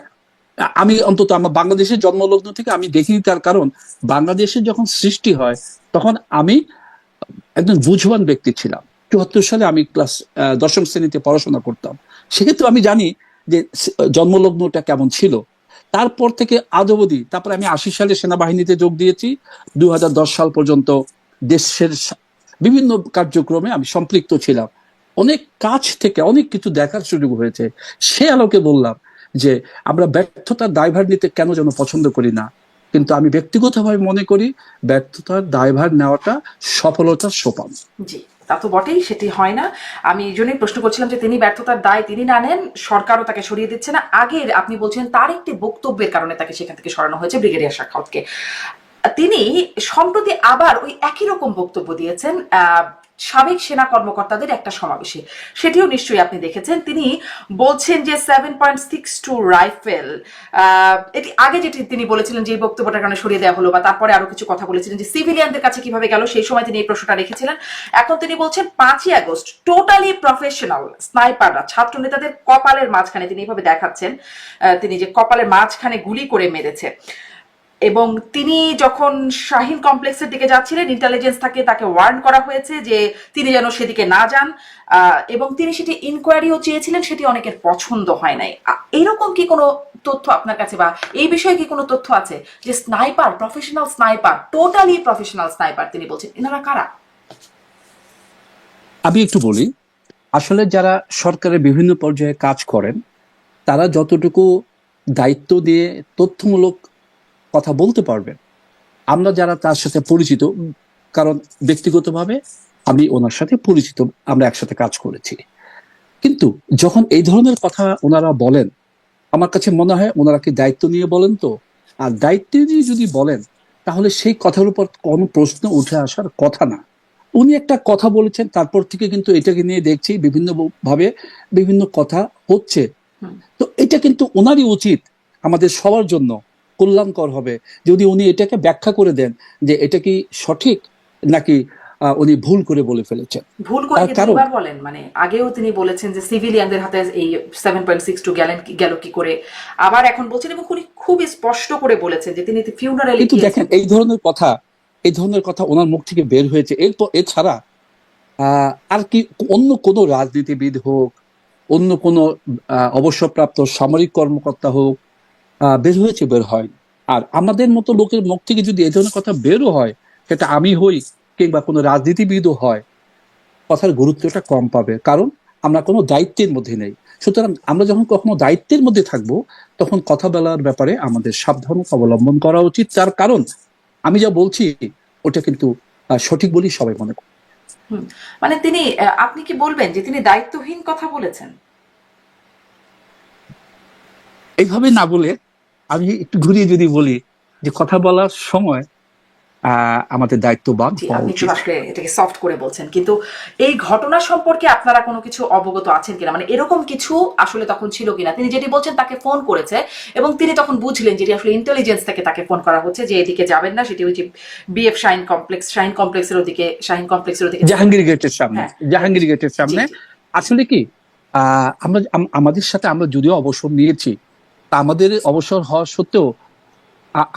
আমি অন্তত আমার বাংলাদেশের জন্মলগ্ন থেকে আমি দেখিনি। তার কারণ বাংলাদেশের যখন সৃষ্টি হয় তখন আমি একজন বুঝবান ব্যক্তি ছিলাম। 74 সালে আমি ক্লাস 10ম শ্রেণীতে পড়াশোনা করতাম, সেক্ষেত্রে আমি জানি যে জন্মলগ্নটা কেমন ছিল। তারপর থেকে আজ অবধি, তারপরে আমি 80 সালে সেনাবাহিনীতে যোগ দিয়েছি, 2010 সাল পর্যন্ত দেশের বিভিন্ন কার্যক্রমে আমি সম্পৃক্ত ছিলাম। অনেক কাছ থেকে অনেক কিছু দেখার সুযোগ হয়েছে। সে আলোকে বললাম যে আমরা ব্যর্থতার দায়ভার নিতে কেন যেন পছন্দ করি না, কিন্তু আমি ব্যক্তিগতভাবে মনে করি ব্যর্থতার দায়ভার নেওয়াটা সফলতার সোপান। জি, তা তো বটেই, সেটি হয় না। আমি এই জন্যই প্রশ্ন করছিলাম যে তিনি ব্যর্থতার দায় তিনি না নেন, সরকারও তাকে সরিয়ে দিচ্ছে না। আগের আপনি বলছেন তার একটি বক্তব্যের কারণে তাকে সেখান থেকে সরানো হয়েছে, ব্রিগেডিয়ার শাখাওয়াতকে। তিনি সম্প্রতি আবার ওই একই রকম বক্তব্য দিয়েছেন সাবেক সেনা কর্মকর্তাদের একটা সমাবেশে, সেটিও নিশ্চয়ই আপনি দেখেছেন। তিনি বলছেন যে 7.62 রাইফেল, এটি আগে যেটি তিনি বলেছিলেন যে এই বক্তব্যটার কারণে সরিয়ে দেওয়া হলো, বা তারপরে আরো কিছু কথা বলেছিলেন যে সিভিলিয়ানদের কাছে কিভাবে গেল, সেই সময় তিনি এই প্রশ্নটা রেখেছিলেন। এখন তিনি বলছেন 5ই আগস্ট টোটালি প্রফেশনাল স্নাইপাররা ছাত্র নেতাদের কপালের মাঝখানে, তিনি এইভাবে দেখাচ্ছেন তিনি যে কপালের মাঝখানে গুলি করে মেরেছে। এবং তিনি যখন শাহিন কমপ্লেক্সের দিকে যাচ্ছিলেন, ইন্টেলিজেন্স থেকে তাকে ওয়ার্ন করা হয়েছে যে তিনি যেন সেদিকে না যান, এবং তিনি সেটি ইনকোয়ারিও চেয়েছিলেন, সেটি অনেকের পছন্দ হয় নাই। এরকম কি কোনো তথ্য আপনার কাছে, বা এই বিষয়ে কি কোনো তথ্য আছে যে sniper, professional sniper, totally professional sniper তিনি বলছেন, এনারা কারা? আমি একটু বলি, আসলে যারা সরকারের বিভিন্ন পর্যায়ে কাজ করেন তারা যতটুকু দায়িত্ব দিয়ে তথ্যমূলক কথা বলতে পারবেন, আমরা যারা তার সাথে পরিচিত, কারণ ব্যক্তিগতভাবে আমি ওনার সাথে পরিচিত, আমরা একসাথে কাজ করেছি, কিন্তু যখন এই ধরনের কথা ওনারা বলেন, আমার কাছে মনে হয় ওনারা কি দায়িত্ব নিয়ে বলেন তো? আর দায়িত্ব নিয়ে যদি বলেন তাহলে সেই কথার উপর কোনো প্রশ্ন উঠে আসার কথা না। উনি একটা কথা বলেছেন, তারপর থেকে কিন্তু এটাকে নিয়ে দেখছি বিভিন্ন ভাবে বিভিন্ন কথা হচ্ছে। তো এটা কিন্তু ওনারই উচিত, আমাদের সবার জন্য কল্যাণকর হবে যদি উনি এটাকে ব্যাখ্যা করে দেন যে এটা কি সঠিক নাকি উনি ভুল করে বলে ফেলেছেন। ভুল করে তার কি কারণ দুবার বলেন? মানে আগেও তিনি বলেছেন যে সিভিলিয়ানদের হাতে এই 7.62 গেল কি করে, আবার এখন বলছেন, এবং খুব স্পষ্ট করে বলেছেন যে তিনি ফিউনারালে কিন্তু দেখেন এই ধরনের কথা ওনার মুখ থেকে বের হয়েছে, এরপর এছাড়া আর কি অন্য কোনো রাজনীতিবিদ হোক, অন্য কোনো অবসরপ্রাপ্ত সামরিক কর্মকর্তা হোক বের হয়েছে? বের হয়। আর আমাদের মতো লোকের মুখ থেকে যদি এই ধরনের কথা বেরও হয়, সেটা আমি হই কিংবা কোনো রাজনীতিবিদও হয়, কথার গুরুত্বটা কম পাবে, কারণ আমরা কোনো দায়িত্বের মধ্যে নেই। সুতরাং আমরা যখন কখনো দায়িত্বের মধ্যে থাকবো তখন কথা বলার ব্যাপারে আমাদের সাবধানতা অবলম্বন করা উচিত। তার কারণ আমি যা বলছি ওটা কিন্তু সঠিক বলি সবাই মনে করে। মানে তিনি, আপনি কি বলবেন যে তিনি দায়িত্বহীন কথা বলেছেন? এইভাবে না বলে আমি একটু ঘুরিয়ে যদি বলি যে কথা বলার সময় আমাদের দায়িত্ববান হওয়া আপনি একটু উচিত। আসলে এটাকে সফট করে বলছেন, কিন্তু এই ঘটনা সম্পর্কে আপনারা কোনো কিছু অবগত আছেন কিনা, মানে এরকম কিছু আসলে তখন ছিল কিনা? তিনি যেটি বলছেন তাকে ফোন করেছে এবং তিনি তখন বুঝলেন যেটি আসলে ইন্টেলিজেন্স থেকে তাকে ফোন করা হচ্ছে যে এদিকে যাবেন না, সেটি হচ্ছে বিএফ শাহিন কমপ্লেক্সের ওদিকে জাহাঙ্গীর গেটের সামনে, হ্যাঁ, জাহাঙ্গীর গেটের সামনে। আসলে কি আমরা আমাদের সাথে আমরা যদিও অবসর নিয়েছি, তা আমাদের অবসর হওয়া সত্ত্বেও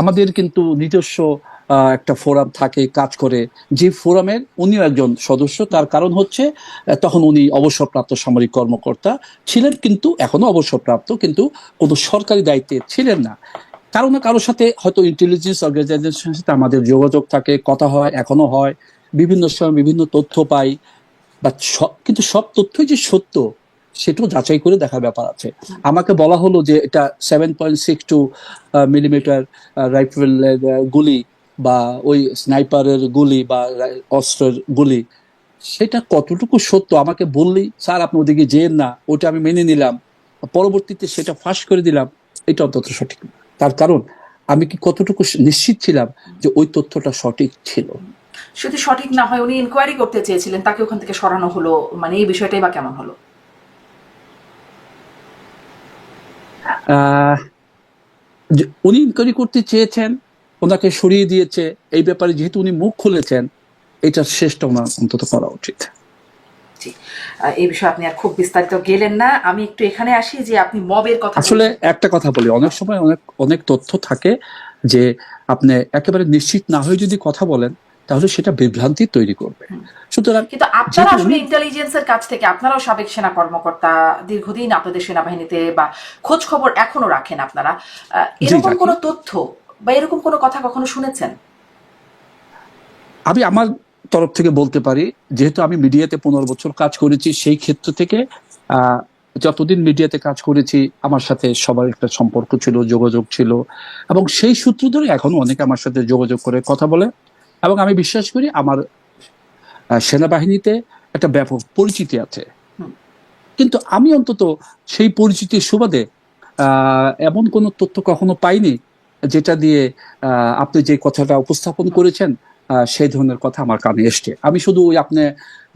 আমাদের কিন্তু নিজস্ব একটা ফোরাম থাকে, কাজ করে, যে ফোরামের উনিও একজন সদস্য। তার কারণ হচ্ছে তখন উনি অবসরপ্রাপ্ত সামরিক কর্মকর্তা ছিলেন, কিন্তু এখনো অবসরপ্রাপ্ত, কিন্তু কোনো সরকারি দায়িত্বে ছিলেন না। কারো না কারোর সাথে হয়তো ইন্টেলিজেন্স অর্গানাইজেশনের সাথে আমাদের যোগাযোগ থাকে, কথা হয়, এখনো হয়, বিভিন্ন সময় বিভিন্ন তথ্য পাই, বা কিন্তু সব তথ্যই যে সত্য সেটাও যাচাই করে দেখার ব্যাপার আছে। আমাকে বলা হলো যে এটা 7.62 মিলিমিটার রাইফেলের গুলি বা ওই স্নাইপারের গুলি বা অস্ত্রের গুলি, সেটা কতটুকু সত্য আমাকে বললেই, স্যার আপনি ওদিকে যেন না, ওটা আমি মেনে নিলাম, পরবর্তীতে সেটা ফাঁস করে দিলাম, এটা অন্তত সঠিক না। তার কারণ আমি কি কতটুকু নিশ্চিত ছিলাম যে ওই তথ্যটা সঠিক ছিল। যদি সঠিক না হয়, উনি ইনকোয়ারি করতে চেয়েছিলেন, তাকে ওখান থেকে সরানো হলো, মানে এই বিষয়টাই বা কেমন হলো? উনি ইনকোয়ারি করতে চেয়েছেন, ওনাকে সরিয়ে দিয়েছে, এই ব্যাপারে যেহেতু উনি মুখ খুলেছেন, এটার শেষটা ওনার অন্তত করা উচিত। এই বিষয়ে আপনি আর খুব বিস্তারিত গেলেন না, আমি একটু এখানে আসি যে আপনি মবের কথা আসলে একটা কথা বলি, অনেক সময় অনেক তথ্য থাকে যে আপনি একেবারে নিশ্চিত না হয়ে যদি কথা বলেন তাহলে সেটা বিভ্রান্তি তৈরি করবে। সুতরাং কিন্তু আপনারা আসলে ইন্টেলিজেন্সের কাছ থেকে, আপনারাও সাবেক সেনা কর্মকর্তা, দীর্ঘদিন আপনাদের সেনাবাহিনীতে বা খোঁজ খবর এখনো রাখেন আপনারা, এরকম কোনো তথ্য বা এরকম কোনো কথা কখনো শুনেছেন? আমি আমার তরফ থেকে বলতে পারি, যেহেতু আমি মিডিয়াতে 15 বছর কাজ করেছি, সেই ক্ষেত্র থেকে যতদিন মিডিয়াতে কাজ করেছি আমার সাথে সবার একটা সম্পর্ক ছিল, যোগাযোগ ছিল, এবং সেই সূত্র ধরে এখনো অনেকে আমার সাথে যোগাযোগ করে কথা বলে, এবং আমি বিশ্বাস করি আমার সেনাবাহিনীতে একটা ব্যাপক পরিচিতি আছে। কিন্তু আমি অন্তত সেই পরিচিতির সুবাদে এমন কোনো তথ্য কখনো পাইনি যেটা দিয়ে আপনি যে কথাটা উপস্থাপন করেছেন সেই ধরনের কথা আমার কানে এসছে। আমি শুধু ওই আপনি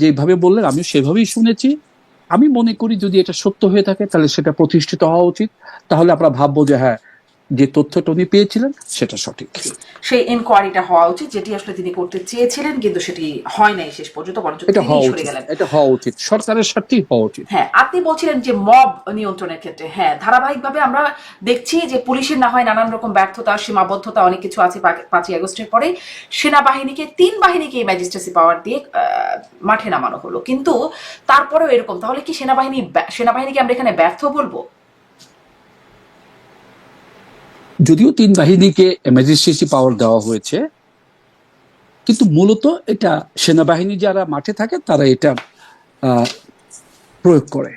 যেভাবে বললেন আমি সেভাবেই শুনেছি। আমি মনে করি যদি এটা সত্য হয়ে থাকে তাহলে সেটা প্রতিষ্ঠিত হওয়া উচিত। তাহলে আমরা ভাববো যে হ্যাঁ, যে তথ্যটা উনি পেয়েছিলেন সেটা সঠিক। সেই ইনকোয়ারিটা হওয়া উচিত যেটি আসলে তিনি করতে চেয়েছিলেন, কিন্তু সেটি হয় নাই শেষ পর্যন্ত, বরঞ্চ এটা তিনি হওয়া সরে উচিত, গেলেন। এটা হওয়া উচিত, সরকারের স্বার্থেই হওয়া উচিত। হ্যাঁ, আপনি বলছিলেন যে মব নিয়ন্ত্রণের ক্ষেত্রে হ্যাঁ ধারাবাহিকভাবে আমরা দেখছি যে পুলিশের না হয় নানান রকম ব্যর্থতা, সীমাবদ্ধতা অনেক কিছু আছে। 5ই আগস্টের পরে সেনাবাহিনীকে, 3 বাহিনীকে ম্যাজিস্ট্রেসি পাওয়ার দিয়ে মাঠে নামানো হলো, কিন্তু তারপরেও এরকম। তাহলে কি সেনাবাহিনীকে আমরা এখানে ব্যর্থ বলবো? যদিও 3 বাহিনীকে ম্যাজিস্ট্রেসি পাওয়ার দেওয়া হয়েছে, কিন্তু মূলত এটা সেনাবাহিনী যারা মাঠে থাকে তারা এটা প্রয়োগ করে।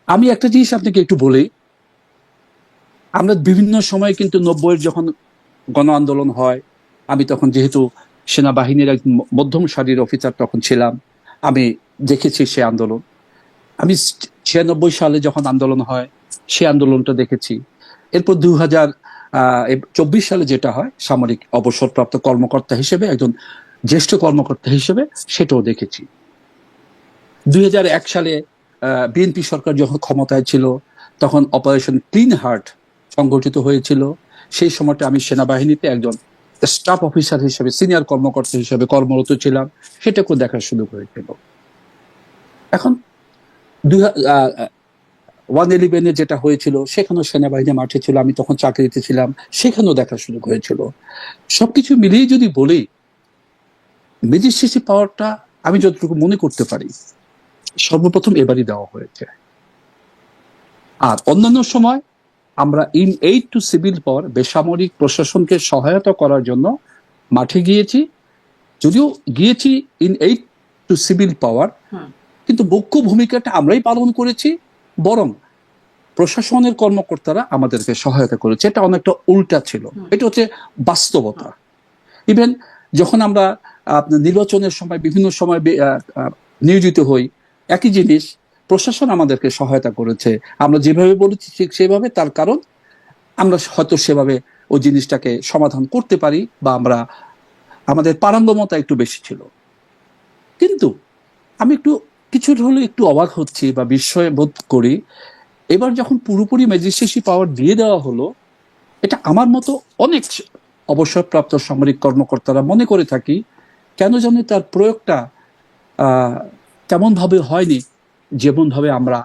আমি একটা জিনিস আপনাকে একটু বলি, আমরা বিভিন্ন সময় কিন্তু 90-এর যখন গণ আন্দোলন হয়, আমি তখন যেহেতু সেনাবাহিনীর একজন মধ্যম সারির অফিসার তখন ছিলাম, আমি দেখেছি সে আন্দোলন। আমি 96 সালে যখন আন্দোলন হয় সে আন্দোলনটা দেখেছি। এরপর 2024 সালে যেটা হয় সামরিক অবসরপ্রাপ্ত কর্মকর্তা হিসেবে, একজন জ্যেষ্ঠ কর্মকর্তা হিসেবে সেটাও দেখেছি। 2001 সালে বিএনপি সরকার যখন ক্ষমতায় ছিল তখন অপারেশন ক্লিন হার্ট সংগঠিত হয়েছিল। সেই সময়টা আমি সেনাবাহিনীতে একজন স্টাফ অফিসার হিসেবে, সিনিয়র কর্মকর্তা হিসেবে কর্মরত ছিলাম, সেটাকেও দেখার সুযোগ হয়েছিল। এখন 111-এ যেটা হয়েছিল সেখানেও সেনাবাহিনী মাঠে ছিল, আমি তখন চাকরিতে ছিলাম, সেখানেও দেখার সুযোগ হয়েছিল। সবকিছু মিলিয়ে যদি বলি, ম্যাজিস্ট্রেসি পাওয়ারটা আমি যতটুকু মনে করতে পারি সর্বপ্রথম এবারই দেওয়া হয়েছে। আর অন্যান্য সময় আমরা ইন এইড টু সিভিল পাওয়ার, বেসামরিক প্রশাসনকে সহায়তা করার জন্য মাঠে গিয়েছি। যদিও গিয়েছি ইন এইড টু সিভিল পাওয়ার, কিন্তু মুখ্য ভূমিকাটা আমরাই পালন করেছি, বরং প্রশাসনের কর্মকর্তারা আমাদেরকে সহায়তা করেছে। এটা অনেকটা উল্টা ছিল, এটা হচ্ছে বাস্তবতা। ইভেন যখন আমরা নির্বাচনের সময় বিভিন্ন সময় নিয়োজিত হই, একই জিনিস, প্রশাসন আমাদেরকে সহায়তা করেছে। আমরা যেভাবে বলেছি ঠিক সেভাবে, তার কারণ আমরা হয়তো সেভাবে ওই জিনিসটাকে সমাধান করতে পারি, বা আমরা আমাদের পারঙ্গমতা একটু বেশি ছিল। কিন্তু আমি কিছুটা হলে একটু অবাক হচ্ছি বা বিস্ময় বোধ করি, এবার যখন পুরোপুরি ম্যাজিস্ট্রেসি পাওয়ার দিয়ে দেওয়া হলো, এটা আমার মতো অনেক অবসরপ্রাপ্ত সামরিক কর্মকর্তারা মনে করে থাকি কেন জানি তার প্রয়োগটা তেমন ভাবে হয়নি যেমন ভাবে আমরা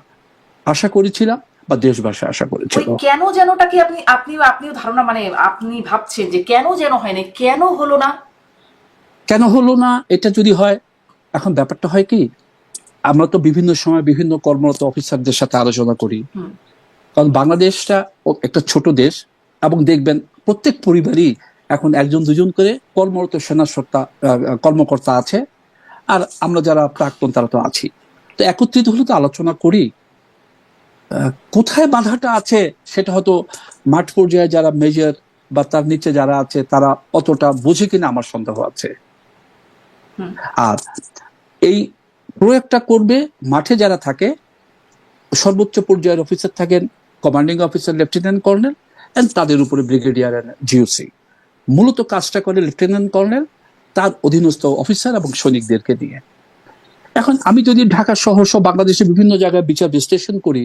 আশা করেছিলাম বা দেশবাসী আশা করেছিল। কেন যেনটাকে আপনিও ধারণা, মানে আপনি ভাবছেন যে কেন যেন হয়নি, কেন হলো না? কেন হলো না এটা যদি হয়, এখন ব্যাপারটা হয় কি, আমরা তো বিভিন্ন সময় বিভিন্ন কর্মরত অফিসারদের সাথে আলোচনা করি, কারণ বাংলাদেশটা একটা ছোট দেশ, এবং দেখবেন প্রত্যেক পরিবারই এখন 1-2 করে কর্মরত কর্মকর্তা আছে, আর আমরা যারা প্রাক্তন তারা তো আছি। তো একত্রিত হলে তো আলোচনা করি, কোথায় বাধাটা আছে সেটা হয়তো মাঠ পর্যায়ে যারা মেজর বা তার নিচে যারা আছে তারা অতটা বোঝে কিনা আমার সন্দেহ আছে। আর এই প্রয়োগটা করবে মাঠে যারা থাকে, সর্বোচ্চ পর্যায়ের অফিসার থাকেন, commanding officer, lieutenant colonel, and তাদের উপরে ব্রিগেডিয়ার এন্ড জিওসি। মূলত কাজটা করে লেফটেন্যান্ট কর্নেল, তার অধীনস্থ অফিসার এবং সৈনিকদেরকে দিয়ে। এখন আমি যদি ঢাকা শহর সহ বাংলাদেশের বিভিন্ন জায়গায় বিচার বিশ্লেষণ করি,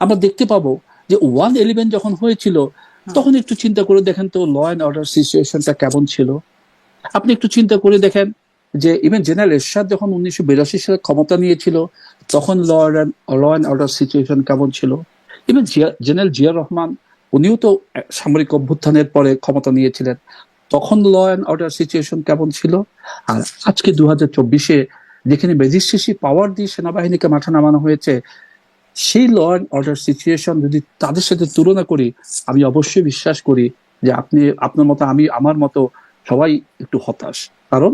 আমরা দেখতে পাবো যে 111 যখন হয়েছিল তখন একটু চিন্তা করে দেখেন তো ল অ্যান্ড অর্ডার সিচুয়েশনটা কেমন ছিল। আপনি একটু চিন্তা করে দেখেন যে ইভেন জেনারেল এরশাদ যখন 1982 সালে ক্ষমতা নিয়েছিল তখন ল অ্যান্ড অর্ডার সিচুয়েশন কেমন ছিল। ইভেন জেনারেল জিয়া রহমান, উনিও তো সামরিক অভ্যুত্থানের পরে ক্ষমতা নিয়েছিলেন, তখন ল অ্যান্ড অর্ডার সিচুয়েশন কেমন ছিল। আর আজকে 2024-এ যেখানে ম্যাজিস্ট্রেসি পাওয়ার দিয়ে সেনাবাহিনীকে মাঠে নামানো হয়েছে, সেই ল অ্যান্ড অর্ডার সিচুয়েশন যদি তাদের সাথে তুলনা করি, আমি অবশ্যই বিশ্বাস করি যে আপনার মতো, আমি আমার মতো সবাই একটু হতাশ। কারণ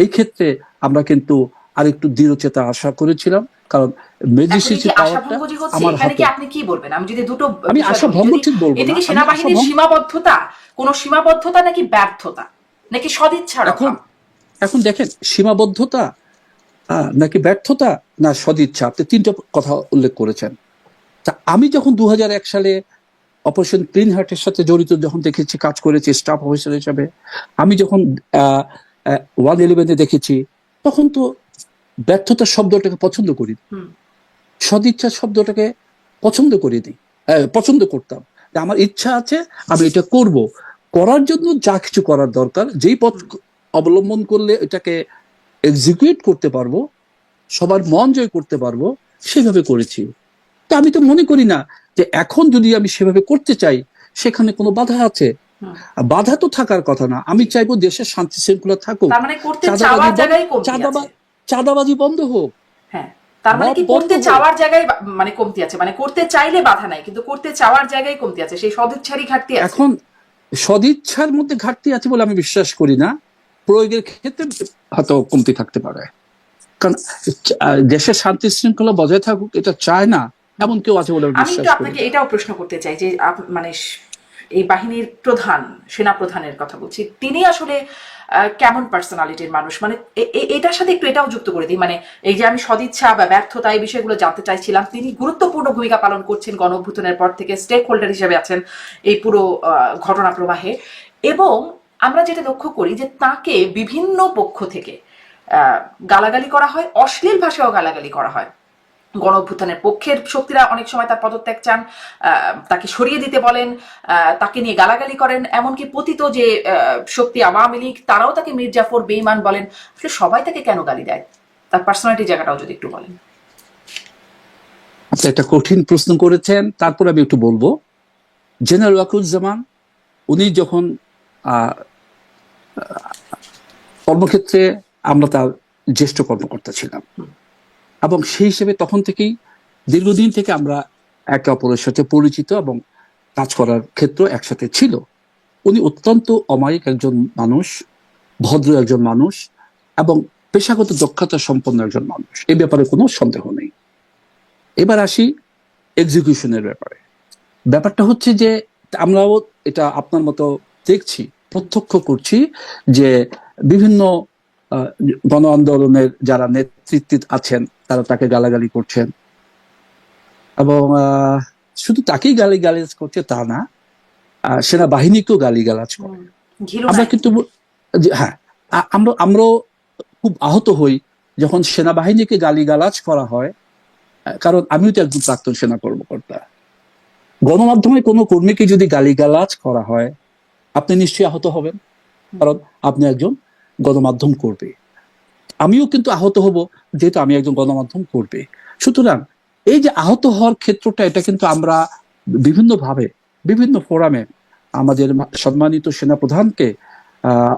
এই ক্ষেত্রে আমরা কিন্তু আর একটু দৃঢ়চেতা আশা করেছিলাম, কারণ ম্যাজিস্ট্রেসি পাওয়ারটা আমার হাতে। আপনি কি বলবেন? আমি যদি দুটো, আমি আশা ভঙ্গ ঠিক বলবো না, এটা কি সেনাবাহিনীর সীমাবদ্ধতা, কোন সীমাবদ্ধতা নাকি ব্যর্থতা নাকি সদিচ্ছা? এখন দেখেন, সীমাবদ্ধতা নাকি ব্যর্থতা না সদিচ্ছা, আপনি 3টা কথা উল্লেখ করেছেন। তা আমি যখন 2001 সালে অপারেশন ক্লিন হার্টের সাথে জড়িত যখন দেখেছি, কাজ করেছি স্টাফ অফিসার হিসাবে, আমি যখন 111-এ দেখেছি, তখন তো ব্যর্থতা শব্দটাকে পছন্দ করি, সদিচ্ছা শব্দটাকে পছন্দ করে দিই, পছন্দ করতাম। যে আমার ইচ্ছা আছে, আমি এটা করব, করার জন্য যা কিছু করার দরকার, যেই পথ অবলম্বন করলে এটাকে এক্সিকিউট করতে পারবো, সবার মন জয় করতে পারবো, সেভাবে করেছি। তা আমি তো মনে করি না যে এখন যদি আমি সেভাবে করতে চাই সেখানে কোনো বাধা আছে। বাধা তো থাকার কথা না। আমি চাইবো দেশের শান্তি শৃঙ্খলা থাকুক, তার মানে করতে চাওয়ার জায়গায় কমতি আছে। চাঁদাবাজি বন্ধ হোক। হ্যাঁ, তার মানে কি করতে চাওয়ার জায়গায় মানে কমতি আছে, মানে করতে চাইলে বাধা নাই, কিন্তু করতে চাওয়ার জায়গায় কমতি আছে, সেই সদিচ্ছারই ঘাটতি আছে। এখন সদিচ্ছার মধ্যে ঘাটতি আছে বলে আমি বিশ্বাস করি না, প্রয়োগের ক্ষেত্রে হয়তো কমতি থাকতে পারে। কারণ দেশের শান্তি শৃঙ্খলা বজায় থাকুক এটা চায় না এমন কেউ আছে বলে আমি বিশ্বাস একটু করি আপনাকে না। এটাও প্রশ্ন করতে চাই যে মানে এই বাহিনীর প্রধান, সেনা প্রধানের কথা বলছি, তিনি আসলে কেমন পার্সোনালিটির মানুষ, মানে এটার সাথে একটু এটাও যুক্ত করে দিই, মানে এই যে আমি সদিচ্ছা বা ব্যর্থতা এই বিষয়গুলো জানতে চাইছিলাম। তিনি গুরুত্বপূর্ণ ভূমিকা পালন করছেন গণ অভ্যুত্থানের পর থেকে, স্টেক হোল্ডার হিসেবে আছেন এই পুরো ঘটনা প্রবাহে, এবং আমরা যেটা লক্ষ্য করি যে তাকে বিভিন্ন পক্ষ থেকে গালাগালি করা হয়, অশ্লীল ভাষাও গালাগালি করা হয়। গণ অভ্যুত্থানের পক্ষের শক্তিরা অনেক সময় তার পদত্যাগ চান, তাকে সরিয়ে দিতে বলেন, তাকে নিয়ে গালাগালি করেন, এমনকি পতিত যে শক্তি আওয়ামী লীগ তারাও তাকে মীর জাফর বেঈমান বলেন। আসলে সবাই তাকে কেন গালি দেয়? তার পার্সোনালিটি জায়গাটাও যদি একটু বলেন। আচ্ছা, একটা কঠিন প্রশ্ন করেছেন, তারপর আমি একটু বলবো। জেনারেল ওয়াকারুজ্জামান উনি যখন কর্মক্ষেত্রে, আমরা তার জ্যেষ্ঠ কর্মকর্তা ছিলাম, এবং সেই হিসেবে তখন থেকেই দীর্ঘদিন থেকে আমরা একে অপরের সাথে পরিচিত এবং কাজ করার ক্ষেত্র একসাথে ছিল। উনি অত্যন্ত অমায়িক একজন মানুষ, ভদ্র একজন মানুষ, এবং পেশাগত দক্ষতা সম্পন্ন একজন মানুষ, এই ব্যাপারে কোনো সন্দেহ নেই। এবার আসি এক্সিকিউশনের ব্যাপারে। ব্যাপারটা হচ্ছে যে আমরাও এটা আপনার মতো দেখছি, প্রত্যক্ষ করছি যে বিভিন্ন গণ আন্দোলনের যারা নেতৃত্বে আছেন তারা তাকে গালাগালি করছেন, এবং শুধু তাকেই গালিগালাজ করছে তা না, সেনাবাহিনীকেও গালিগালাজ করে। আমরা কিন্তু হ্যাঁ, আমরাও খুব আহত হই যখন সেনাবাহিনীকে গালিগালাজ করা হয়, কারণ আমিও তো একজন প্রাক্তন সেনা কর্মকর্তা। গণমাধ্যমে কোনো কর্মীকে যদি গালিগালাজ করা হয়, আপনি নিশ্চয়ই আহত হবেন, কারণ আপনি একজন গণমাধ্যম কর্মী। আমিও কিন্তু আহত হব, যেহেতু আমি একজন গণমাধ্যম কর্মী। সুতরাং এই যে আহত হওয়ার ক্ষেত্রটা, এটা কিন্তু আমরা বিভিন্নভাবে বিভিন্ন ফোরামে আমাদের সম্মানিত সেনাপ্রধানকে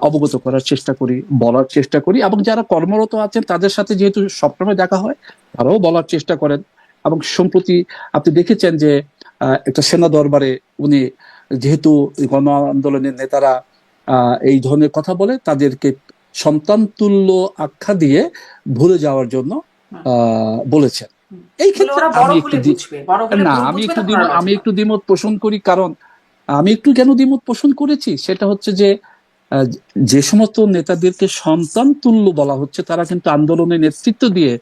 অবগত করার চেষ্টা করি, বলার চেষ্টা করি, এবং যারা কর্মরত আছেন তাদের সাথে যেহেতু সবসময় দেখা হয়, তারাও বলার চেষ্টা করেন। এবং সম্প্রতি আপনি দেখেছেন যে একটা সেনা দরবারে উনি, যেহেতু গণ আন্দোলনের নেতারা এই ধরনের কথা বলে, তাদেরকে সন্তান তুল্য আখ্যা দিয়ে ভুলে যাওয়ার জন্য বলেছেন। এই ক্ষেত্রে আমি একটু দ্বিমত পোষণ করি। কারণ আমি একটু কেন দ্বিমত পোষণ করেছি সেটা হচ্ছে যে যে সমস্ত নেতাদেরকে সন্তান তুল্য বলা হচ্ছে তারা কিন্তু আন্দোলনের নেতৃত্ব দিয়ে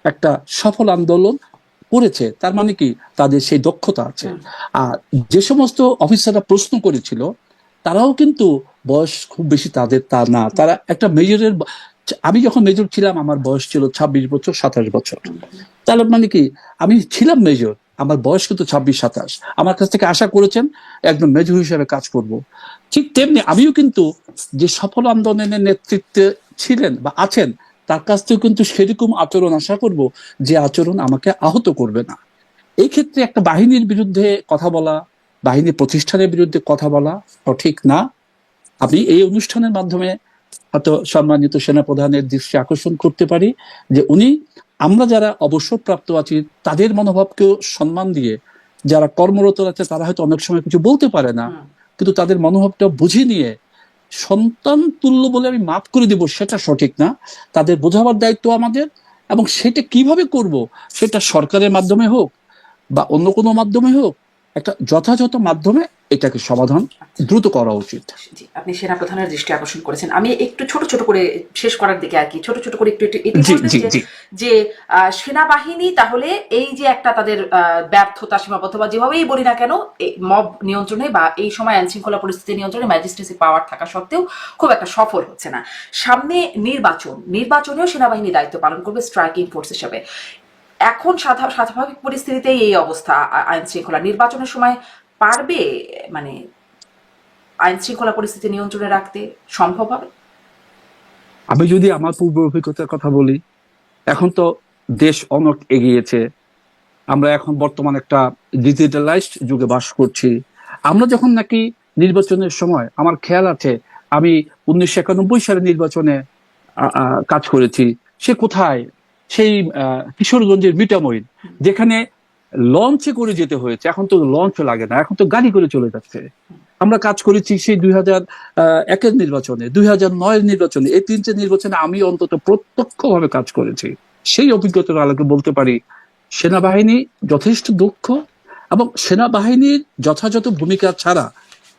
একটা সফল আন্দোলন করেছে, তার মানে কি তাদের সেই দক্ষতা আছে। আর যে সমস্ত অফিসাররা প্রশ্ন করেছিল তারাও কিন্তু বয়স খুব বেশি তাদের তা না, তারা একটা মেজরের, আমি যখন মেজর ছিলাম আমার বয়স ছিল 26 বছর 27 বছর, তাহলে মানে কি আমি ছিলাম মেজর, আমার বয়স কিন্তু 26-27। আমার কাছ থেকে আশা করেছেন একজন মেজর হিসেবে কাজ করব। ঠিক তেমনি আমিও কিন্তু যে সফল আন্দোলনের নেতৃত্বে ছিলেন বা আছেন তার কাছ থেকে কিন্তু সেরকম আচরণ আশা করব যে আচরণ আমাকে আহত করবে না। এই ক্ষেত্রে একটা বাহিনীর বিরুদ্ধে কথা বলা, বাহিনী প্রতিষ্ঠানের বিরুদ্ধে কথা বলা সঠিক না। আমি এই অনুষ্ঠানের মাধ্যমে হয়তো সম্মানিত সেনাপ্রধানের দৃষ্টি আকর্ষণ করতে পারি যে উনি, আমরা যারা অবসরপ্রাপ্ত আছি তাদের মনোভাবকেও সম্মান দিয়ে, যারা কর্মরত আছে তারা হয়তো অনেক সময় কিছু বলতে পারে না, কিন্তু তাদের মনোভাবটা বুঝে নিয়ে সন্তান তুল্য বলে আমি মাফ করে দিব সেটা সঠিক না। তাদের বোঝাবার দায়িত্ব আমাদের, এবং সেটা কিভাবে করব, সেটা সরকারের মাধ্যমে হোক বা অন্য কোনো মাধ্যমে হোক, একটা যথাযথ মাধ্যমে এটাকে সমাধান দ্রুত করা উচিত। জি, আপনি সেনা প্রধানের দৃষ্টি আকর্ষণ করেছেন। আমি একটু ছোট ছোট করে শেষ করার দিকে আর কি ছোট ছোট করে একটু এটি জি বলবেন জি যে জি যে সেনাবাহিনী তাহলে এই যে একটা তাদের ব্যর্থতা সীমাবদ্ধ বা যেভাবেই বলি না কেন মব নিয়ন্ত্রণে বা এই সময় আইন শৃঙ্খলা পরিস্থিতি নিয়ন্ত্রণে ম্যাজিস্ট্রেসি পাওয়ার থাকা সত্ত্বেও খুব একটা সফল হচ্ছে না। সামনে নির্বাচনেও সেনাবাহিনী দায়িত্ব পালন করবে স্ট্রাইকিং ফোর্স হিসেবে। এখন স্বাভাবিক পরিস্থিতিতেই এই অবস্থা, আইন শৃঙ্খলা নির্বাচনের সময় পারবে মানে আইন শৃঙ্খলা পরিস্থিতি নিয়ন্ত্রণে রাখতে সম্ভব হবে? আমি যদি আমার পূর্ব অভিজ্ঞতার কথা বলি, এখন তো দেশ অনেক এগিয়েছে। আমরা এখন বর্তমান একটা ডিজিটালাইজড যুগে বাস করছি। আমরা যখন নাকি নির্বাচনের সময়, আমার খেয়াল আছে আমি 1991 সালে নির্বাচনে কাজ করেছি। সে কোথায়? সেই কিশোরগঞ্জের মিঠামইন, যেখানে লঞ্চে করে যেতে হয়েছে। এখন তো লঞ্চ লাগে না, এখন তো গাড়ি করে চলে যাচ্ছে। আমরা কাজ করেছি সেই 2001-এর নির্বাচনে, 2009-এর নির্বাচনে। এই তিনটে নির্বাচনে আমি অন্তত প্রত্যক্ষভাবে কাজ করেছি। সেই অভিজ্ঞতার আলোকে বলতে পারি সেনাবাহিনী যথেষ্ট দক্ষ, এবং সেনাবাহিনীর যথাযথ ভূমিকা ছাড়া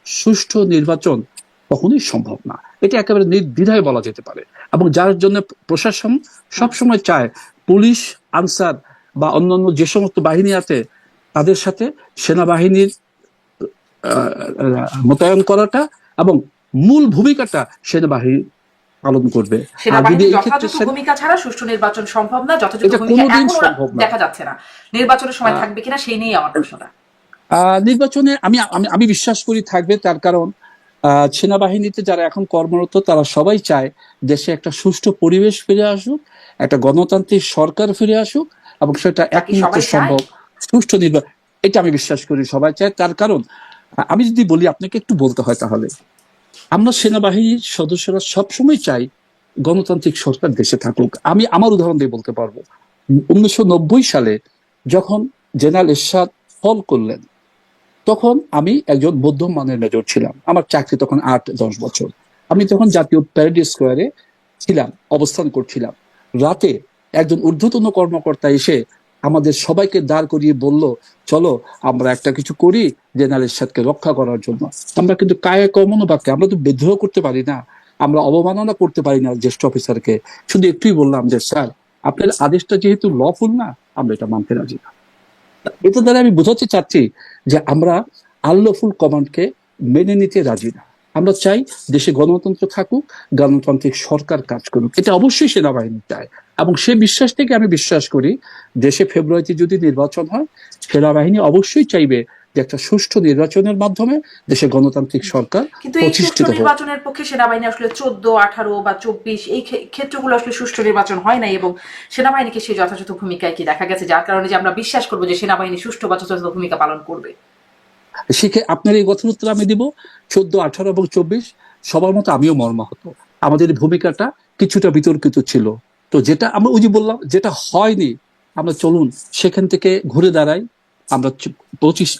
সুষ্ঠু নির্বাচন কখনোই সম্ভব না। এটা একেবারে নির্দ্বিধায় বলা যেতে পারে। এবং যার জন্য প্রশাসন সবসময় চায় পুলিশ, আনসার বা অন্যান্য যে সমস্ত বাহিনী আছে তাদের সাথে সেনাবাহিনীর মোতায়েন করাটা, এবং মূল ভূমিকাটা সেনাবাহিনী পালন করবে। আর যদি সেনাবাহিনীর এই ক্ষেত্রে যথাযথ ভূমিকা ছাড়া সুষ্ঠু নির্বাচন সম্ভব না। যথাযথ এটা ভূমিকা কোনোদিন এখনো সম্ভব না। দেখা যাচ্ছে না। নির্বাচনের সময় থাকবে কিনা সেই নিয়েই আমার প্রশ্নটা। নির্বাচনে আমি আমি আমি বিশ্বাস করি থাকবে। তার কারণ সেনাবাহিনীতে যারা এখন কর্মরত তারা সবাই চায় দেশে একটা সুষ্ঠু পরিবেশ ফিরে আসুক, একটা গণতান্ত্রিক সরকার ফিরে আসুক, এবং সেটা তা কি একমাত্র সবাই চায়? সম্ভব সুষ্ঠু নির্বাচন। এটা আমি বিশ্বাস করি সবাই চায়। তার কারণ আমি যদি বলি, আপনাকে একটু বলতে হয় তাহলে, আমরা সেনাবাহিনীর সদস্যরা সবসময় চাই গণতান্ত্রিক সরকার দেশে থাকুক। আমি আমার উদাহরণ দিয়ে বলতে পারবো, 1990 সালে যখন জেনারেল এরশাদ ফল করলেন, তখন আমি একজন মধ্যম মানের মেজর ছিলাম। আমার চাকরি তখন 8-10 বছর। আমি তখন জাতীয় প্যারেড স্কোয়ারে ছিলাম, অবস্থান করছিলাম। রাতে একজন ঊর্ধ্বতন কর্মকর্তা এসে আমাদের সবাইকে দাঁড় করিয়ে বলল, চলো আমরা একটা কিছু করি জেনারেল এরশাদকে রক্ষা করার জন্য। আমরা কিন্তু কায়ে কমনো বাক্যে, আমরা তো বিদ্রোহ করতে পারি না, আমরা অবমাননা করতে পারি না জ্যেষ্ঠ অফিসারকে। শুধু একটুই বললাম যে স্যার, আপনার আদেশটা যেহেতু লফুল না, আমরা এটা মানতে রাজি না। এটা দ্বারা আমি বোঝাতে চাচ্ছি যে আমরা আনলফুল কমান্ডকে মেনে নিতে রাজি না। আমরা চাই দেশে গণতন্ত্র থাকুক, গণতান্ত্রিক সরকার কাজ করুক। এটা অবশ্যই সেনাবাহিনী চায়, এবং সে বিশ্বাস থেকে আমি বিশ্বাস করি দেশে ফেব্রুয়ারিতে যদি নির্বাচন হয়, সেনাবাহিনী অবশ্যই চাইবে যে একটা সুষ্ঠু নির্বাচনের মাধ্যমে দেশে গণতান্ত্রিক সরকার কিন্তু এই সুষ্ঠু প্রতিষ্ঠিত হোক। নির্বাচনের পক্ষে সেনাবাহিনী আসলে 14, 18 বা 24 এই ক্ষেত্রগুলো আসলে সুষ্ঠু নির্বাচন হয় নাই, এবং সেনাবাহিনীকে সেই যথাযথ ভূমিকায় কি দেখা গেছে, যার কারণে যে আমরা বিশ্বাস করবো যে সেনাবাহিনী সুষ্ঠু বা যথাযথ ভূমিকা পালন করবে। শিখে আপনার এই কথার উত্তর আমি দিব। 14, 18 এবং 24 সবার মতো আমিও মর্মাহত। আমাদের ভূমিকাটা কিছুটা বিতর্কিত ছিল। তো যেটা আমরা ওই যে বললাম, যেটা হয়নি, আমরা চলুন সেখান থেকে ঘুরে দাঁড়াই, আমরা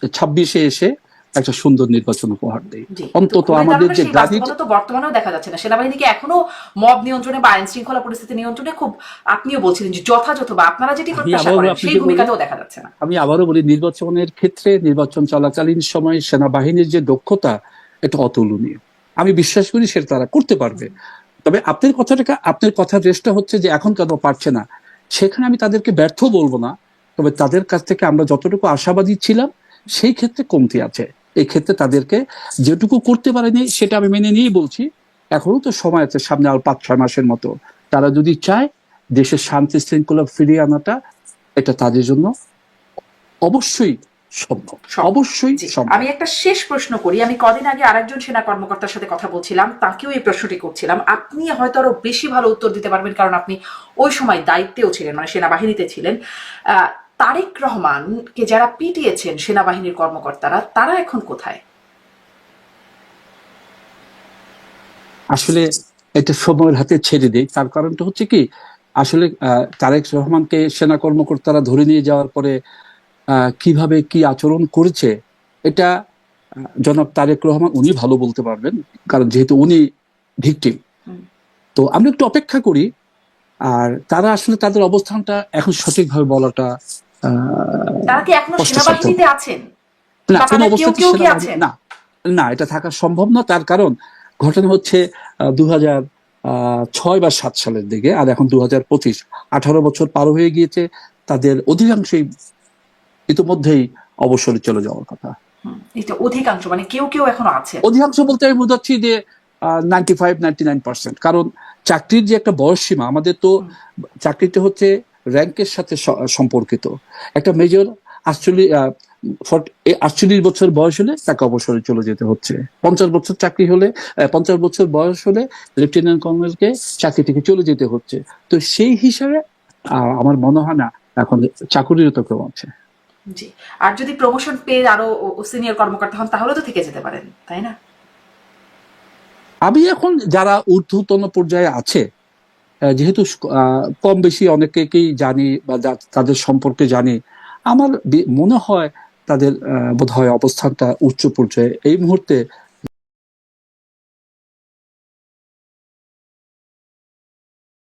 26-এ এসে একটা সুন্দর নির্বাচন উপহার দেই। অন্তত আমাদের যে বাস্তবতা তো বর্তমানেও দেখা যাচ্ছে না। সেনাবাহিনীকে এখনো মব নিয়ন্ত্রণে বা আইন শৃঙ্খলা পরিস্থিতি নিয়ন্ত্রণে খুব, আপনিও বলছিলেন যে যথাযথ বা আপনারা যেটি প্রত্যাশা করেন সেই ভূমিকাটাও দেখা যাচ্ছে না। আমি আবারও বলি, নির্বাচনের ক্ষেত্রে নির্বাচন চলাকালীন সময় সেনাবাহিনীর যে দক্ষতা, এটা অতুলনীয়। আমি বিশ্বাস করি সেটা তারা করতে পারবে। তবে আপনার কথার রেশটা হচ্ছে যে এখন কেন পারছে না, সেখানে আমি তাদেরকে ব্যর্থ বলবো না। তবে তাদের কাছ থেকে আমরা যতটুকু আশাবাদী ছিলাম সেই ক্ষেত্রে কমতি আছে। এই ক্ষেত্রে তাদেরকে যেটুকু করতে পারেনি সেটা আমি মেনে নিয়েই বলছি। এখনো তো সময় আছে, সামনে আর 5-6 মাসের মতো। তারা যদি চায় দেশের শান্তি শৃঙ্খলা ফিরিয়ে আনাটা, এটা তাদের জন্য অবশ্যই সম্ভব, অবশ্যই সম্ভব। আমি একটা শেষ প্রশ্ন করি। আমি কদিন আগে আরেকজন সেনা কর্মকর্তার সাথে কথা বলছিলাম, তাকেও এই প্রশ্নটি করছিলাম। আপনি হয়তো আরো বেশি ভালো উত্তর দিতে পারবেন, কারণ আপনি ওই সময় দায়িত্বেও ছিলেন, মানে সেনাবাহিনীতে ছিলেন। তারেক রহমানকে যারা পিটিয়েছেন সেনাবাহিনীর কর্মকর্তারা, তারা এখন কোথায়? আসলে এটা সময়ের হাতে ছেড়ে দেই। তার কারণটা হচ্ছে কি, আসলে তারেক রহমানকে সেনা কর্মকর্তারা ধরে নিয়ে যাওয়ার পরে কিভাবে কি আচরণ করেছে, এটা জনাব তারেক রহমান উনি ভালো বলতে পারবেন, কারণ যেহেতু উনি ভিকটিম। তো আমরা একটু অপেক্ষা করি। আর তারা আসলে তাদের অবস্থানটা এখন সঠিকভাবে বলাটা তারা কি এখনো সেনাবাহিনীতে আছেন? না, কোনো অবস্থাতে সেনাবাহিনী না, না, এটা থাকা সম্ভব না। তার কারণ ঘটনা হচ্ছে 2006 বা 2007 সালের দিকে, আর এখন 2025, 18 বছর পার হয়ে গিয়েছে। তাদের অধিকাংশই ইতিমধ্যেই অবসরে চলে যাওয়ার কথা। এটা অধিকাংশ, মানে কেউ কেউ এখনো আছে। অধিকাংশ বলতে আমি বোঝাচ্ছি যে 95-99%। কারণ চাকরির যে একটা বয়স সীমা, আমাদের তো চাকরিটা হচ্ছে র্যাঙ্কের সাথে সম্পর্কিত। একটা মেজর 48 বছর বয়স হলে তাকে অবসরে চলে যেতে হচ্ছে। 50 বছর চাকরি হলে, 50 বছর বয়স হলে লেফটেন্যান্ট কর্নেলকে চাকরি থেকে চলে যেতে হচ্ছে। তো সেই হিসাবে আমার মনে হয় না এখন চাকুরিরত কেউ আছে। জি, আর যদি প্রমোশন পেয়ে আরো সিনিয়র কর্মকর্তা হন তাহলে তো থেকে যেতে পারেন, তাই না? আমি এখন যারা ঊর্ধ্বতন পর্যায়ে আছে, যেহেতু কম বেশি অনেকেই জানি বা তাদের সম্পর্কে জানি, আমার মনে হয় তাদের বোধহয় অবস্থানটা উচ্চ পর্যায়ে। এই মুহূর্তে